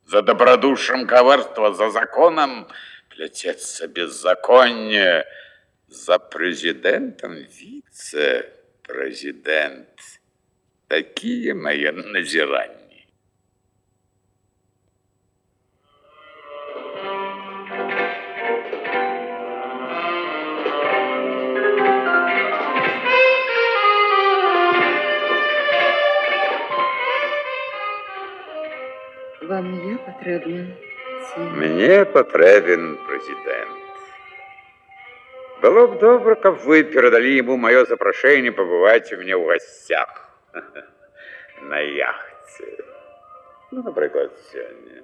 за добродушием коварство, за законом плетется беззаконие, за президентом вице-президент. Такие мои назирания. Вам я потребна? Мне потребен президент. Было бы добро, как вы передали ему мое запрошение побывать у меня в гостях на яхте. Ну, например, сегодня.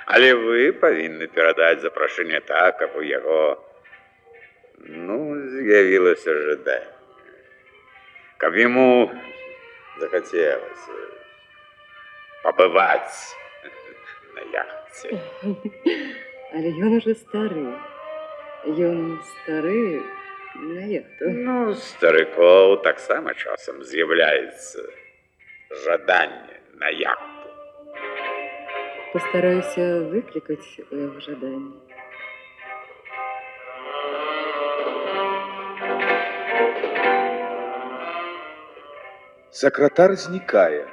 Але вы повинны передать запрошение так, как у его, з'явилось ожидание. Как ему захотелось побывать на яхте. Але ён уже стары. Ён стары на яхту. Ну, стариков так само часом з'является жадание на яхту. Постараюся выкликать у яго жаданне. Сакратар знікае.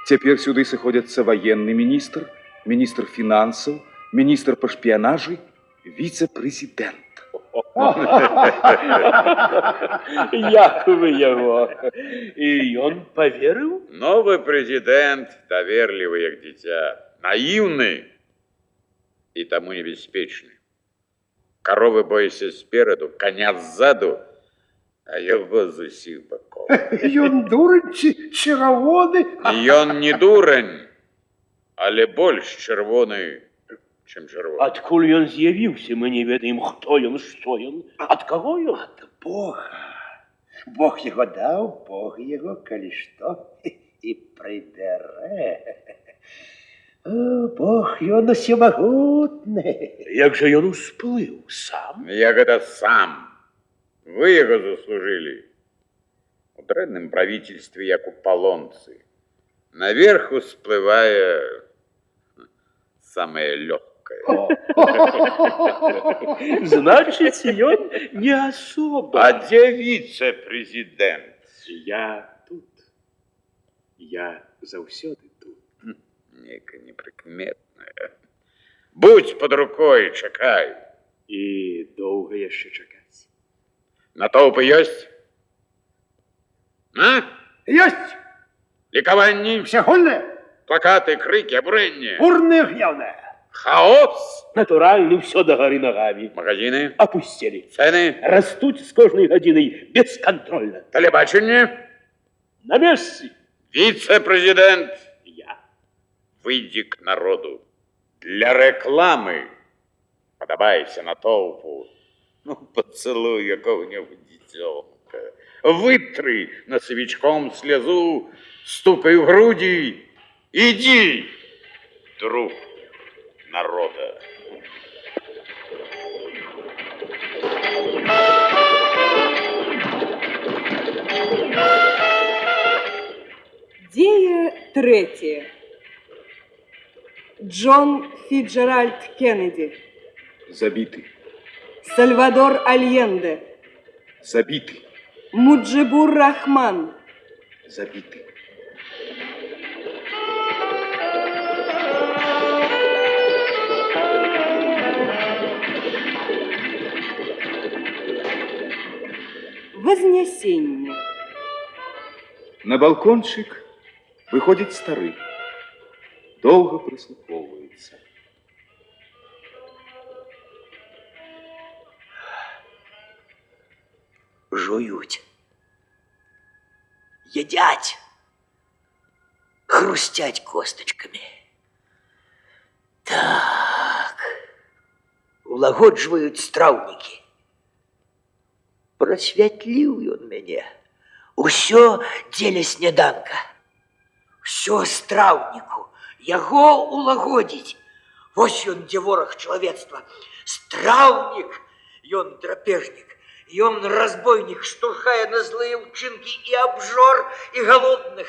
Цяпер сюды сыходзяцца военны міністр, міністр фінансаў, міністр па шпіянажы, віцэ-прэзідэнт. Як вы яго? І ён поверыў? Новый президент доверливый, як дитя, наивный и тому небеспечный. Коровы бойся спереду, коня сзаду, а его з усіх боков. Ён дурень ці чырвоны? Ён не дурень, але больш чырвоны, чым чырвоны. Адкуль ён з'явіўся, мы не ведаем, хто ён, што ён, ад каго ён? Ад Бога. Бог яго даў, Бог яго, калі што, і прыбярэ. Бог, ён усемагутны. Як жа ён усплыў сам? Як гэта сам? Вы яго заслужили. У дрэнным правительстве, як у палонцы. Наверх усплывае самое легкое. Значит, ён не особо. А где вице-президент? Я тут. Я заўсёды тут. Нейка непрыкметная. Будь под рукой, чакай. І доўга яшчэ чакаць. Натоўпы ёсць? А? Ёсць! Лікаванні? Всеагульнае? Плакаты, крыкі, абурэнне? Бурнае, гневнае. Хаос? Натуральны, ўсё дагары нагамі. Магазины? Опусцілі. Цэны? Растуць з кожнай гадзінай бескантрольна. Тэлебачанне? На месцы. Вице-президент? Я. Выйди к народу. Для рекламы подобайся на толпу. Ну, поцелуй какого-нибудь детенка. Вытри носовичком слезу, стукай в груди. Иди, друг народа. Дзея трэцяе. Джон Фіджеральд Кеннеді. Забиты. Сальвадор Альенде. Забиты. Муджибур Рахман. Забиты. Вознесение. На балкончик выходит стары. Долго прислуховывается. Жують. Едять. Хрустять косточками. Так. Улагоджваюць страўнікі. Прасвятліў ён мяне. Усё дзеля сняданка. Всё страўніку. Яго улагодзіць. Вось ён, дзе вораг чалавецтва. Страўнік. Ён драпежнік. Ён разбойнік, штурхае на злыя ўчынкі і абжор, і галодных.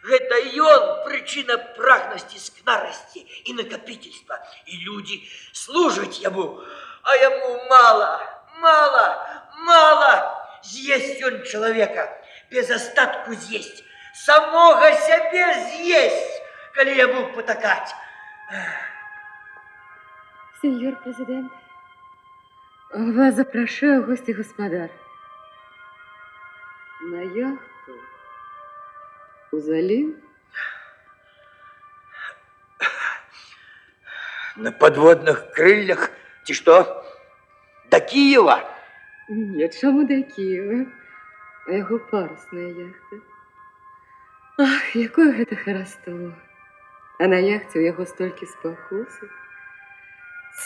Гэта ён прычына прагнасці, скнарасці і накапительства. І людзі служаць яму, а яму мала, мала, мала. З'есць ён чалавека, без астатку з'есць, самога сябе з'есць, калі яму патакаць. Сеньор президент, вас запрашаю гости господар. На яхту, у залив. На подводных крыльях, ці што? До Киева? Нет, чаму до Киева? А яго парусная яхта. Ах, якое гэта хараство. А на яхте у яго столькі спакусаў.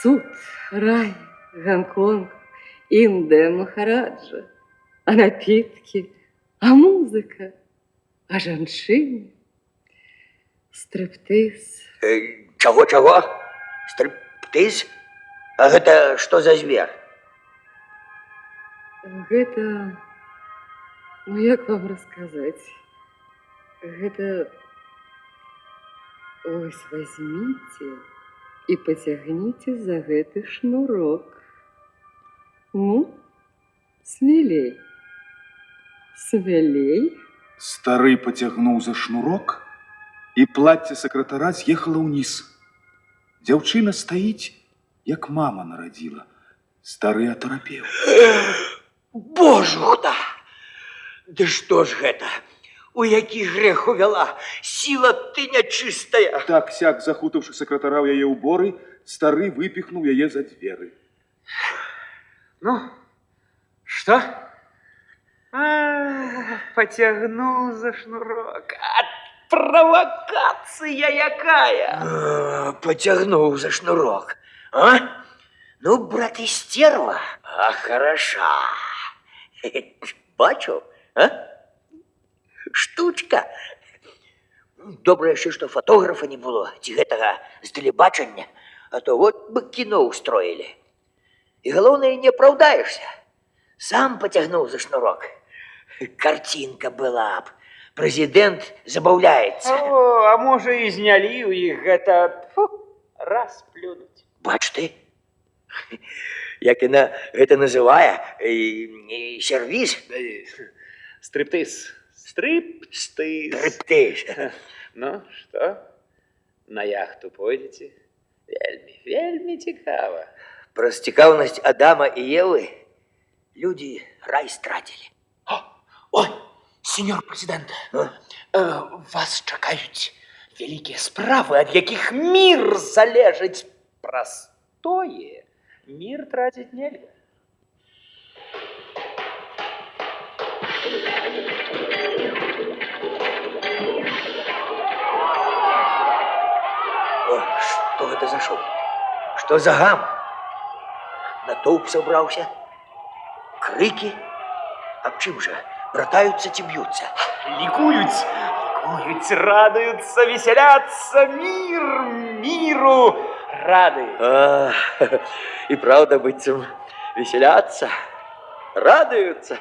Суд, рай, Гонконг, Индия, Махараджа. А напитки, а музыка, а жанчыны. Стриптиз. Чаго? Стриптиз? А гэта што за звер? Гэта... Ну, як вам расказаць? Гэта... Ось, возьмите и потягните за гэты шнурок. Ну, смелей. Смелей. Стары потягнуў за шнурок, і плацце сакратара з'ехала ўніз. Дзяўчына стаіць, як мама нарадзіла. Стары атарапеў. Божухна! Ды што ж гэта? У які грэх увяла? Сіла ты нячыстая. Так-сяк, захутаўшы сакратара ў яе ўборы, стары выпіхнуў яе за дзверы. Ну, что? Потягнул за шнурок. Провокация якая! Потягнул за шнурок. А? Ну, брат и стерва, а хороша. Бачу, а? Штучка. Добре ще, що фотографа не було, ці гэтага з телебачення, а то вот бы кино устроили. И главное, не оправдаешься. Сам потягнул за шнурок. Картинка была б. Президент забавляется. А може і знялі у їх гэта раз плюнуть. Бач ты, як яна гэта называе, сервіз. Стриптиз. Стриптиз. Стриптиз. Ну, что? На яхту пойдете? Вельми цікаво. Про цікавість Адама і Єви люди рай стратили. Ой, сеньор президент, вас чекають великі справи, від яких мир залежить. Простое мир тратить нельзя. Что это за шум? Что за гам? Натовп собрался? Крики? Об чим же? Братаются, ті б'ються? Ликуют, радуются, веселятся, миру рады. И правда, быцем веселятся, радуются.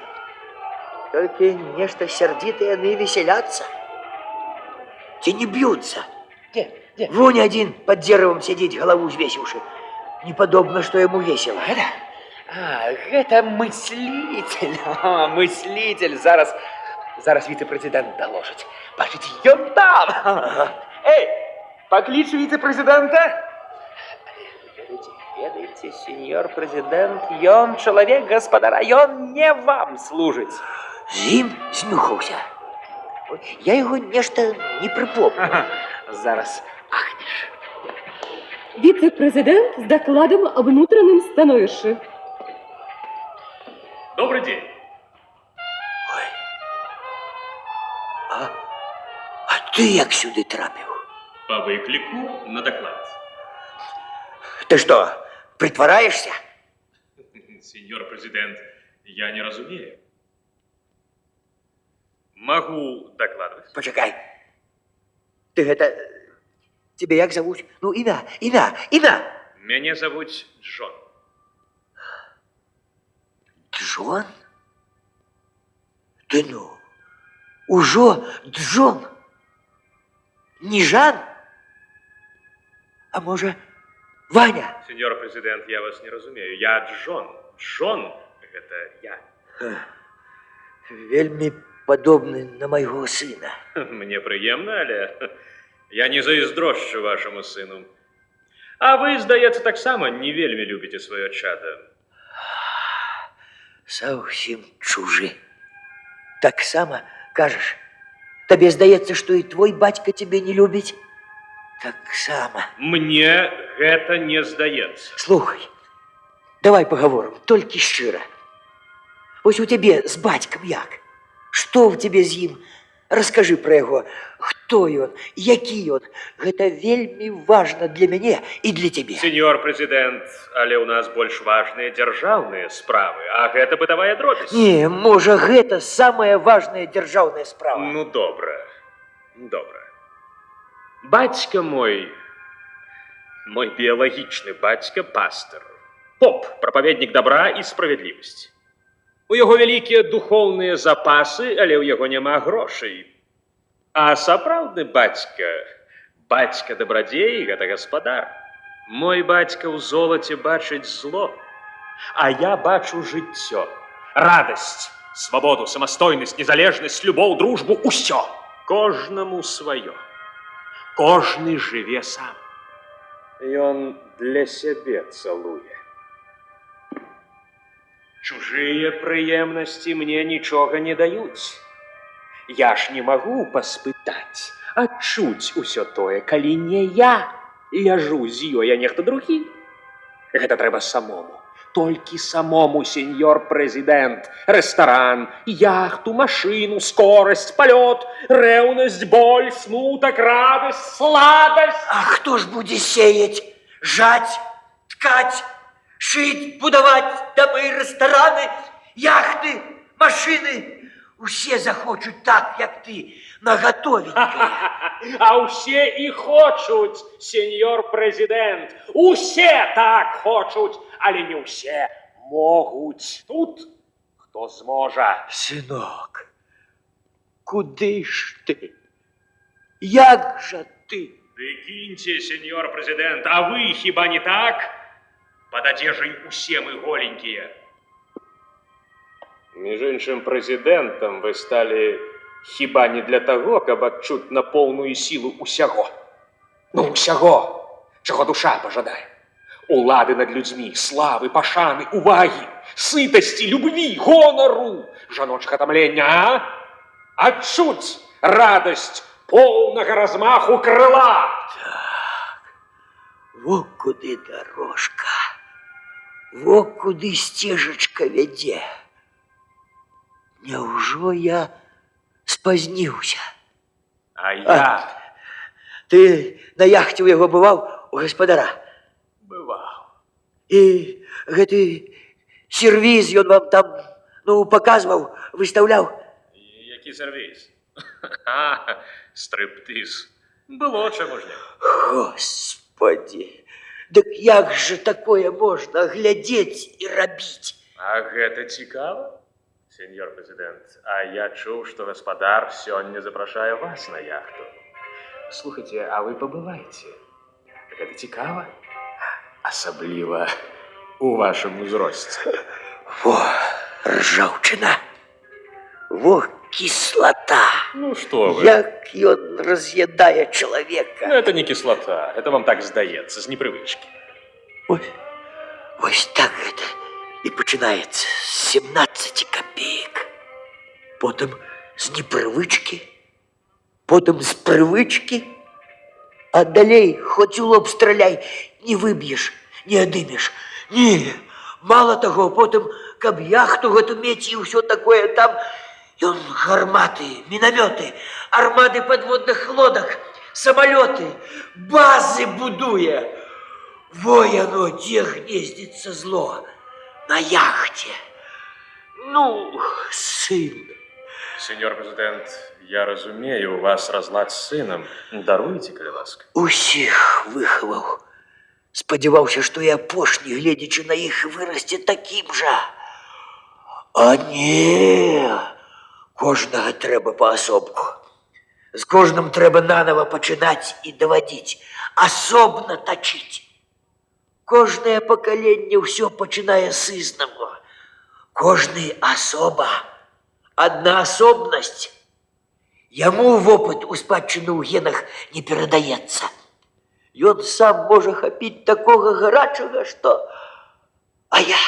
Только нечто сердитые они веселятся. Те не бьются. Где? Вон один под деревом сидит, голову взвесивши. Неподобно, что ему весело. Это мыслитель. Мыслитель. Зараз вице-президент доложить. Бачите, ён там. Эй, поклич вице-президента. Ведаете, сеньор президент, ён человек господара, ён не вам служить. Зим знюхался. Я его нечто не припомню. Зараз ахнешь. Вице-президент с докладом об внутреннем становище. Добрый день. Ой. А ты як сюди трапив? По выклику на доклад. Ты что, притвораешься? Сеньор президент, я не разумею. Могу докладывать. Почекай. Ты это... Тебе як зовут? Ну, имя. Меня зовут Джон. Джон? Ты ну, ужо Джон? Не Жан? А может, Ваня? Сеньор президент, я вас не разумею. Я Джон. Джон – это я. Вельми подобный на моего сына. Мне приємно, але я не зайздрошчу вашому сину. А ви, здається, так само не вельми любите своє чадо. Совсем чужи. Так само кажешь. Тебе здається, что и твой батька тебе не любит? Так само. Мне это не здається. Слухай, давай поговорим, только щиро. Ось у тебе с батьком як? Что в тебе з ним? Расскажи про его. Хто ён, які ён. Гэта вельми важно для мяне и для тебе. Сеньор президент, але у нас больш важныя дзяржаўныя справы, а гэта бытавая дробязь. Не, можа, гэта самая важная дзяржаўная справа. Ну, добра. Бацька мой біялагічны бацька пастор, поп, прапаведнік добра і справядлівасці. У яго вялікія духоўныя запасы, але ў яго няма грошай. А сапраўдны бацька дабрадзей, гэта гаспадар. Мой бацька ў золаце бачыць зло, а я бачу жыццё, радасць, свабоду, самастойнасць, незалежнасць, любоў, дружбу, усё. Кожнаму сваё. Кожны жыве сам. Ён для сябе цалуе. Чужыя прыемнасці мне нічога не даюць. Я ж не магу паспытаць, адчуць усё тое, калі не я ляжу з ёй, а нехта другі. Гэта трэба самому, толькі самому, сеньор прэзідэнт. Рэстаран, яхту, машыну, скорасць, палёт, рэўнасць, боль, смутак, радасць, сладасць. А хто ж будзе сеять, жаць, ткаць, шить, будаваць дамы, рэстараны, яхты, машины? Усе захочуць так, як ты, наготовенькае. А усе і хочуць, сеньор прэзідэнт. Усе так хочуць, але не ўсе могуць. Тут хто зможа. Сынок, куды ж ты? Як жа ты? Ды кіньце, сеньор прэзідэнт, а вы хіба не так? Пад адзежай усе мы голенькія. Між іншым, прэзідэнтам вы сталі хіба не для таго, каб адчуць на поўную сілу усяго. Ну, усяго, чаго душа пажадае. Улады над людзьмі, славы, пашаны, увагі, сытасці, любві, гонару, жаночага тамлення, а? Адчуць радасць поўнага размаху крыла. Так, во куды дорожка, во куды сцежачка вядзе. Няўжо я спазніўся? А я... Ты на яхце ў яго бываў, у гаспадара? Бываў. І гэты сервіз ён вам там, ну, паказваў, выстаўляў? Які сервіс? Стриптиз. Было чаму ж не. Господи, дык як же такое можна глядзець і рабіць? А гэта цікава, сеньор прэзідэнт. А я чуў, што гаспадар сёння запрашае вас на яхту. Слухайте, а вы пабывайце. Гэта цікава? Асабліва у вашым узросце. Во, ржаўчына. Во, кислота. Ну что вы. Як ён разъедае чалавека. Ну, это не кислота. Это вам так здаецца, з непрывычкі. Ой, вось так гэта і пачынаецца з 17 копеек. Потым з непрывычкі, потым з прывычкі, а далей хоць у лоб страляй, не выб'еш, не адымеш. Не, мало таго, потым, каб яхту гэту мець і ўсё такое там, ён гарматы, мінамёты, армады падводных лодак, самалёты, базы будуе. Во яно, дзе гнездзіцца зло, на яхте. Ну, сын. Сеньор прэзідэнт, я разумею, у вас разлад з сынам. Даруйце, калі ласка. Усіх выхаваў. Спадзяваўся, што і апошні, гледзячы на іх, вырасце такім жа. А не, кожнага трэба паасобку. З кожным трэба нанова пачынаць і давадзіць, асобна тачыць. Кожнае пакаленне ўсё пачынае з ізнаму. Кожны асоба, аднаасобнасць. Яму вопыт у спадчыну ў генах не перадаецца. Ён сам можа хапіць такога гарачага, што... А я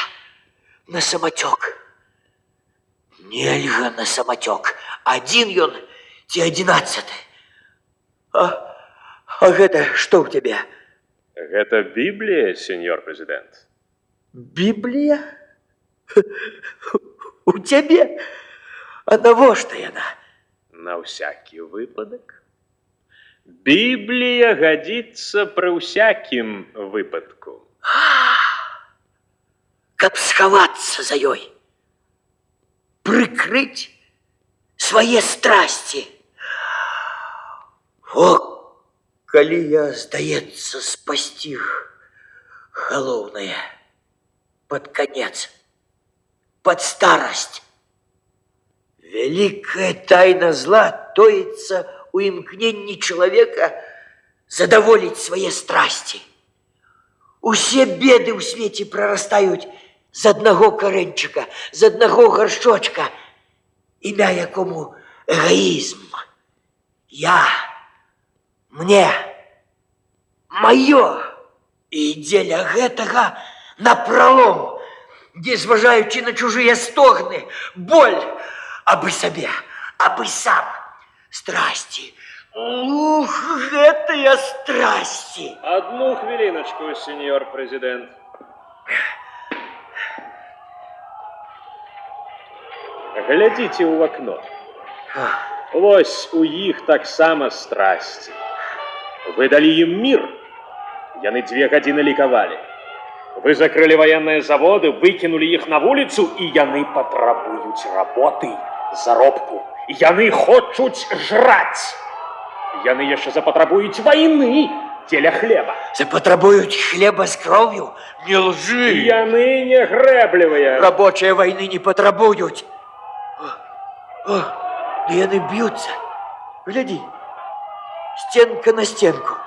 на самацёк. Нельга на самацёк. Адзін ён ці 11. А гэта што ў цябе? Гэта Біблія, сеньор прэзідэнт. Біблія? У цябе? А навошта яна? На ўсякі выпадак. Біблія гадзіцца пры ўсякім выпадку. Каб схавацца за ёй. Прыкрыць свае страсці. О, калі я, здаецца, спасціг галоўнае пад канец, пад старасць. Вялікая тайна зла тоіцца у імкненні чалавека задаволіць свае страсці. Усе беды ў свеце прарастаюць з аднаго карэньчыка, з аднаго гаршчочка, імя якому эгоізм. Я, мне, маё. І дзеля гэтага напралом, дзе, зважаючы на чужыя стогны, боль, абы сабе, абы сам, страсці. Ух, гэтыя страсці. Одну хвилиночку, сеньор прэзідэнт. глядзіце ў акно. Вось у іх таксама страсці. Вы далі ім мір, яны 2 гадзіны лікавалі. Вы закрылі ваенныя заводы, выкінулі іх на вуліцу, і яны патрабуюць работы, заробку. Яны хочуць жраць. Яны яшчэ запатрабуюць вайны дзеля хлеба. Запатрабуюць хлеба з кроўю? Не лжы! Яны не грэблівыя. Рабочыя вайны не патрабуюць. Яны б'юцца. Гляді, стенка на стенку.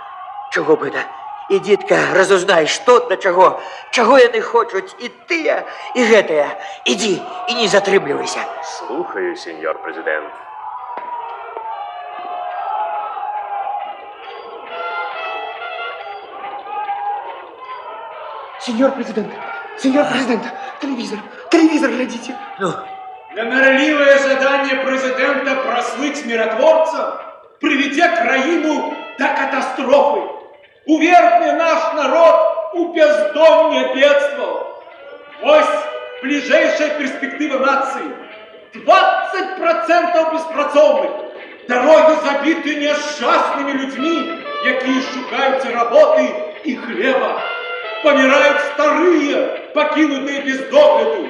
Чого б это? Ідзі-тка, разузнай, што да чаго. Чаго яны хочуць і тыя, і гэтыя. Ідзі і не затрымлівайся. Слухаю, сеньор президент. Сеньор президент, телевизор глядите. Ну? Гонорливое задание президента прослыть миротворцем, приведя краину до катастрофы. Увергни наш народ у бездомния бедствовал. Вось ближайшая перспектива нации. 20% беспрацовных. Дороги забиты несчастными людьми, якія шукаюць работы и хлеба. Помирают старые, покинутые без догляду.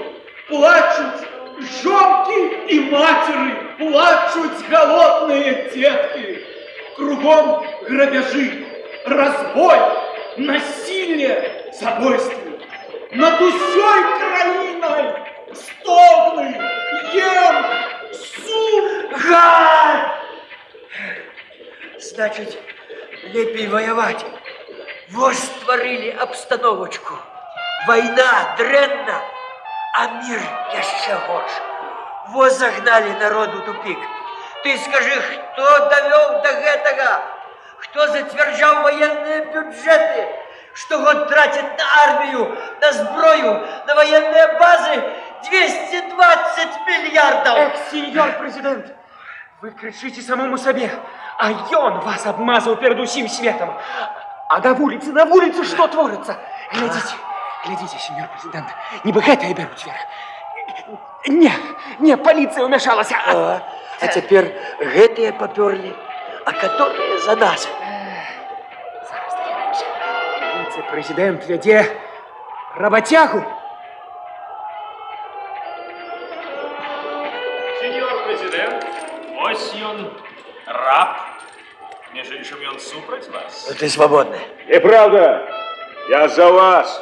Плачут жонки и матери, плачут голодные детки. Кругом грабежи, разбой, насилие, забойство. Над усей краиной стогны, ем, суд. Значит, лепей воевать. Во стварылі абстановачку. Вайна дрэнна, а мир яшчэ горш. Во загналі народ у тупик. Ты скажи, хто давёў до гэтага? Хто зацвярджаў военные бюджеты? Штогод тратит на армию, на зброю, на военные базы 220 миллиардов. Эх, сеньор президент, вы кричите самому себе, а ён вас обмазал перед усім светом. А на улице что творится? Глядите, сеньор президент, нібы гэтыя бяруць верх. Не, полиция умешалась. А теперь гэтыя попёрлі, а которые за нас. Зараз даваемся. Вице-президент вядзе работягу. Сеньор президент, ось ён раб. Между іншым, ён супраць вас. Ты свободны. Неправда. Я за вас.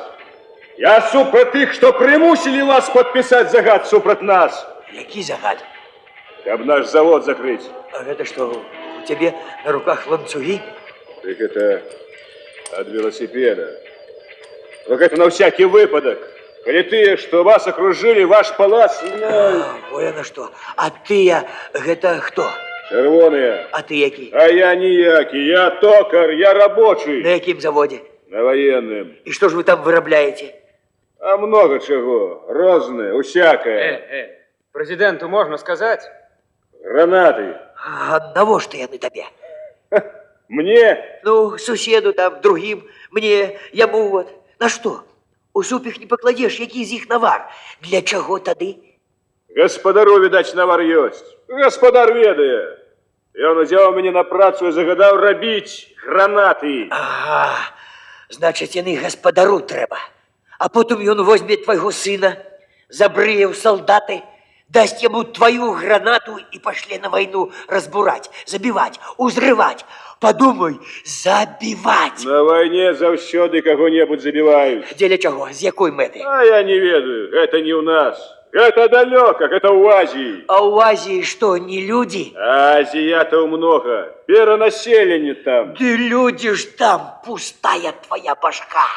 Я супраць тых, што прымусілі вас падпісаць загад супраць нас. Які загад? Каб наш завод закрыць. А гэта што, у тебе на руках ланцугі? Дык это ад велосипеда. Но гэта на всякий выпадок. Калі тыя, што вас акружылі, ваш палац... Во яно што. А тыя, гэта хто? Чырвоныя. А ты які? А я ніякі. Я токар, я рабочий. На якім заводе? На военным. И что же вы там вырабляете? А много чего. Розное, усякое. Президенту можно сказать? Гранаты. А навошта яны табе? Мне? Ну, суседу там, другим, мне, яму вот. На что? У суп их не покладешь, які з іх навар. Для чаго тады? Гаспадару, відаць, навар ёсць. Гаспадар ведае. Ён узяў мяне на працу і загадаў рабіць гранаты. Ага, значит, яны гаспадару трэба. А потом ён возьме твайго сына, забрые ў солдаты, дасть ему твою гранату и пошле на войну разбурать, забивать, узрывать. Подумай, забивать. На войне заўсёды каго-небудзь забіваюць. Дзеля чаго? З якой мэты? А я не ведаю, это не у нас. Это далеко, это в Азии. А у Азии что, не люди? Азиатов много, перенаселение там. Да люди ж там, пустая твоя башка.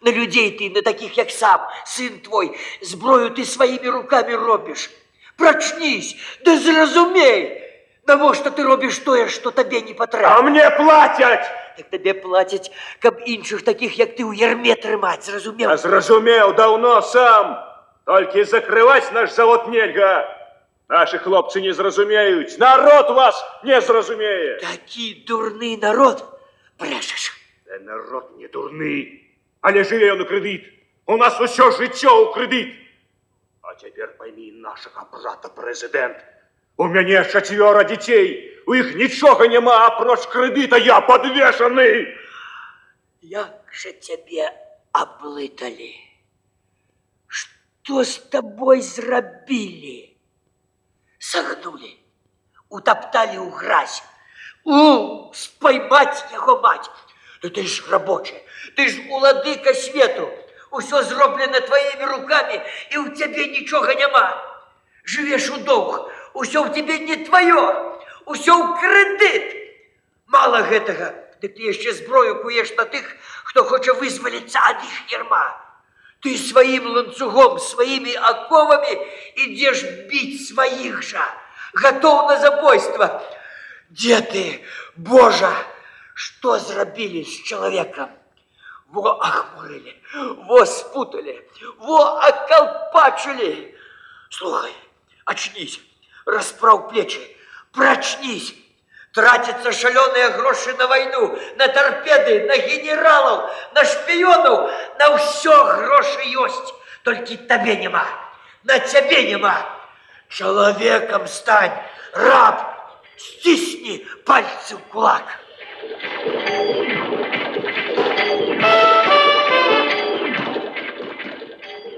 На людей ты, на таких, як сам, сын твой, зброю ты своими руками робишь. Прочнись, да зразумей, навошта ты робишь тое, что тебе не патрэбна. А мне платят! Так тебе платять, каб іншых таких, як ты, у ярме трымаць, зразумел? А зразумел давно сам. Только закрывать наш завод нельга. Наши хлопцы не зразумеют. Народ вас не зразумее. Такі дурны народ, брэшаш. Да народ не дурны. Але жыве ён у крэдыт. У нас усё жыццё ў крэдыт. А А теперь пойми нашего брата президент. У меня 4 детей. У их ничего нема, апроч кредита я подвешенный. Як же тебе облытали? Что с тобой зрабили? Согнули, утоптали у гразь. Споймать его мать. Да ты ж рабочий, ты ж уладыка свету. Усё зроблено твоими руками, и у тебе ничего нема. Живешь у доўг, усё у тебе не твое, усё у кредит. Мало гэтага, дык ты еще зброю куешь на тых, кто хочет вызволиться от их ярма. Ты своим ланцугом, своими оковами идешь бить своих же, готов на забойство. Где ты, Боже, что зрабили с человеком? Во охмурили, во спутали, во околпачили. Слухай, очнись, расправ плечи, прочнись. Тратятся шаленые гроши на войну, на торпеды, на генералов, на шпионов, на все гроши есть. Только тебе нема, на тебе нема. Человеком стань, раб, стисни пальцы в кулак.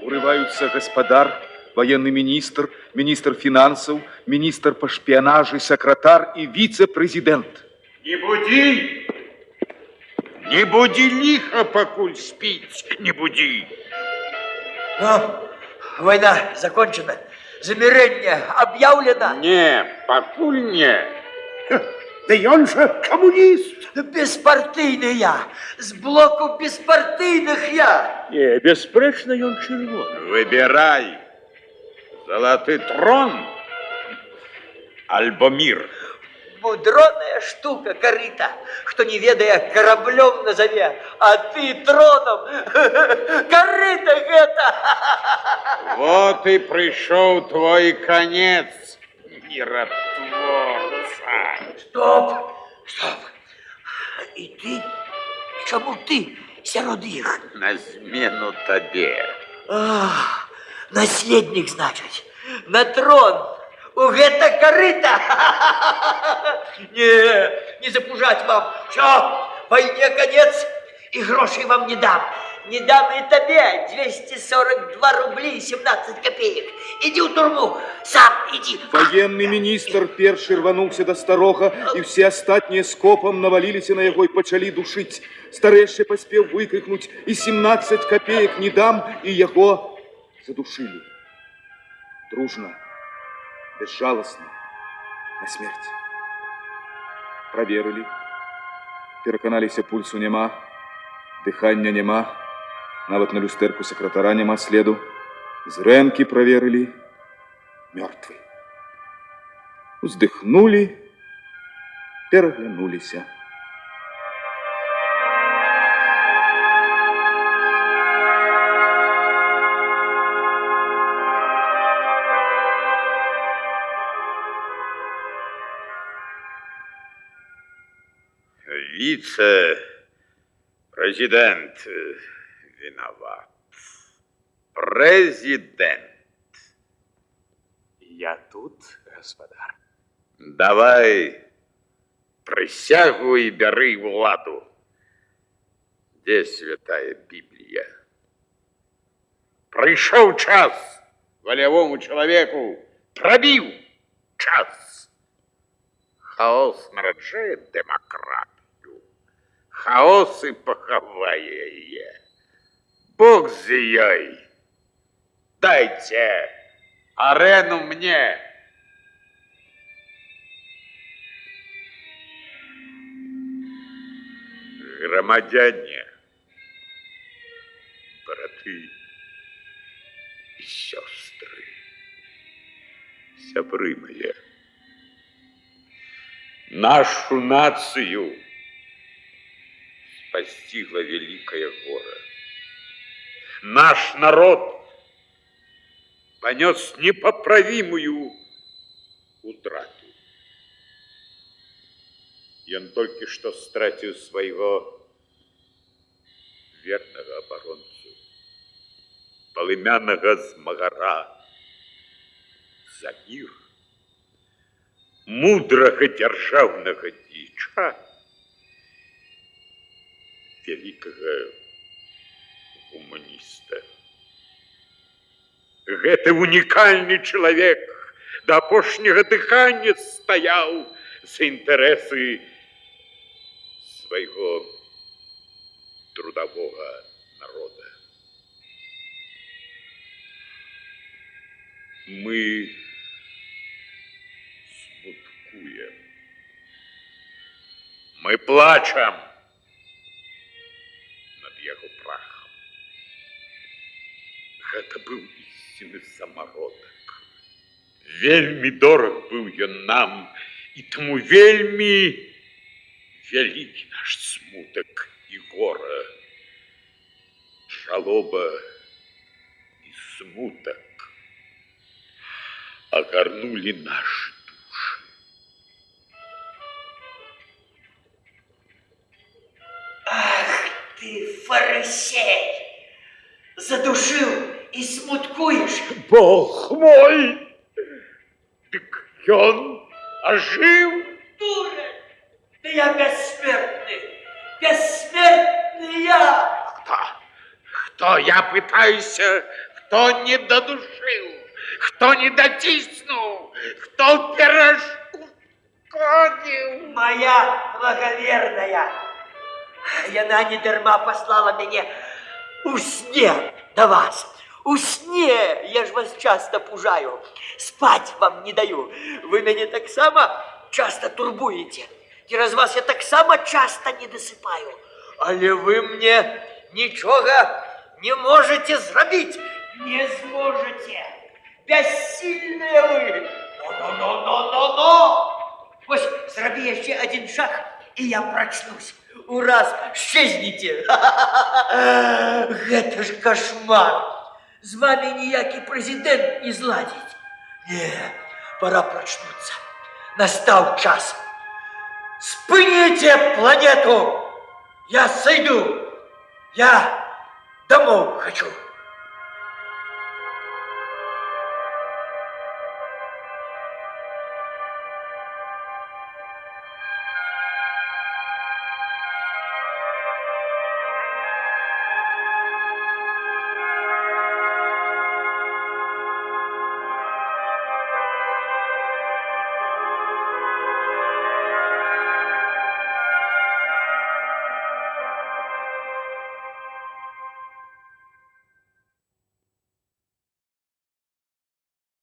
Урываются господар, военный министр, министр финансов, министр по шпионажу, секретарь и вице-президент. Не буди лихо, покуль спить, не буди. Ну, война закончена, замирение объявлено. Не, покуль не. Да и он же коммунист. Беспартийный я, с блоку беспартийных я. Не, беспречно, он червоный. Выбирай. Золотый трон, альбо мир. Мудроная штука, корыта, кто не ведая, кораблем назове, а ты троном. Корыта это. Вот и пришел твой конец, миротворца. Стоп, стоп. И ты, чему ты, сярод их? На смену тебе. Наследник, значит, на трон. У гэта корыта. Не запужать вам. Все, войне конец, и грошей вам не дам. Не дам и тебе 242 рубли и 17 копеек. Иди в турму, сам иди. Военный министр перший рванулся до старога, и все остатние скопом навалились на его и почали душить. Старейший поспел выкрикнуть, и 17 копеек не дам, и его задушили. Дружно, безжалостно, на смерть. Проверили, переконалися, пульсу нема, дыхання нема, нават на люстерку секретара нема следу. Зрэнкі проверили, мертвый. Уздыхнули, переглянулися. Вице-президент виноват. Президент. Я тут, господар. Давай присягу и бери владу. Где святая Библия? Пришел час волевому человеку, пробил час. Хаос нараджает демократию. Хаос и поховая. Бог зияй. Дайте арену мне. Громадяне, браты и сестры, сябры мои, нашу нацию постигла великое горе. Наш народ понес непоправимую утрату. И он только что стратил своего верного оборонцу, полымянного змагара, за мир мудрого державного дьяча, великого гуманиста. Гэта унікальны чалавек, до апошняга дыхання стаяў за інтарэсы свайго трудового народа. Мы смуткуем. Мы плачем над яго прахам. Гэта быў ісціны самародак. Вельмі дорог быў ён нам, і таму вельмі вялікі наш смутак і гора. Жалоба і смутак огарнули наши души. Ах ты, фарисей! Задушил и смуткуешь? Бог мой! Так он ожил? Дурак! Да я бессмертный! Бессмертный я! Кто я пытаюсь, кто не додушил, кто не дотиснул, кто пирожку вкладил? Моя благоверная! Яна не дарма послала меня у сне до вас. У сне я ж вас часто пужаю, спать вам не даю. Вы меня так само часто турбуете. Через вас я так само часто не досыпаю. Але вы мне ничего не можете зробить. Не сможете. Бессильные вы. Но. Вот зроби еще один шаг, и я прочнусь. Ураз исчезните. Это ж кошмар. С вами ніякий президент не зладить. Не, пора проснуться. Настал час. Спыните планету. Я сойду. Я домой хочу.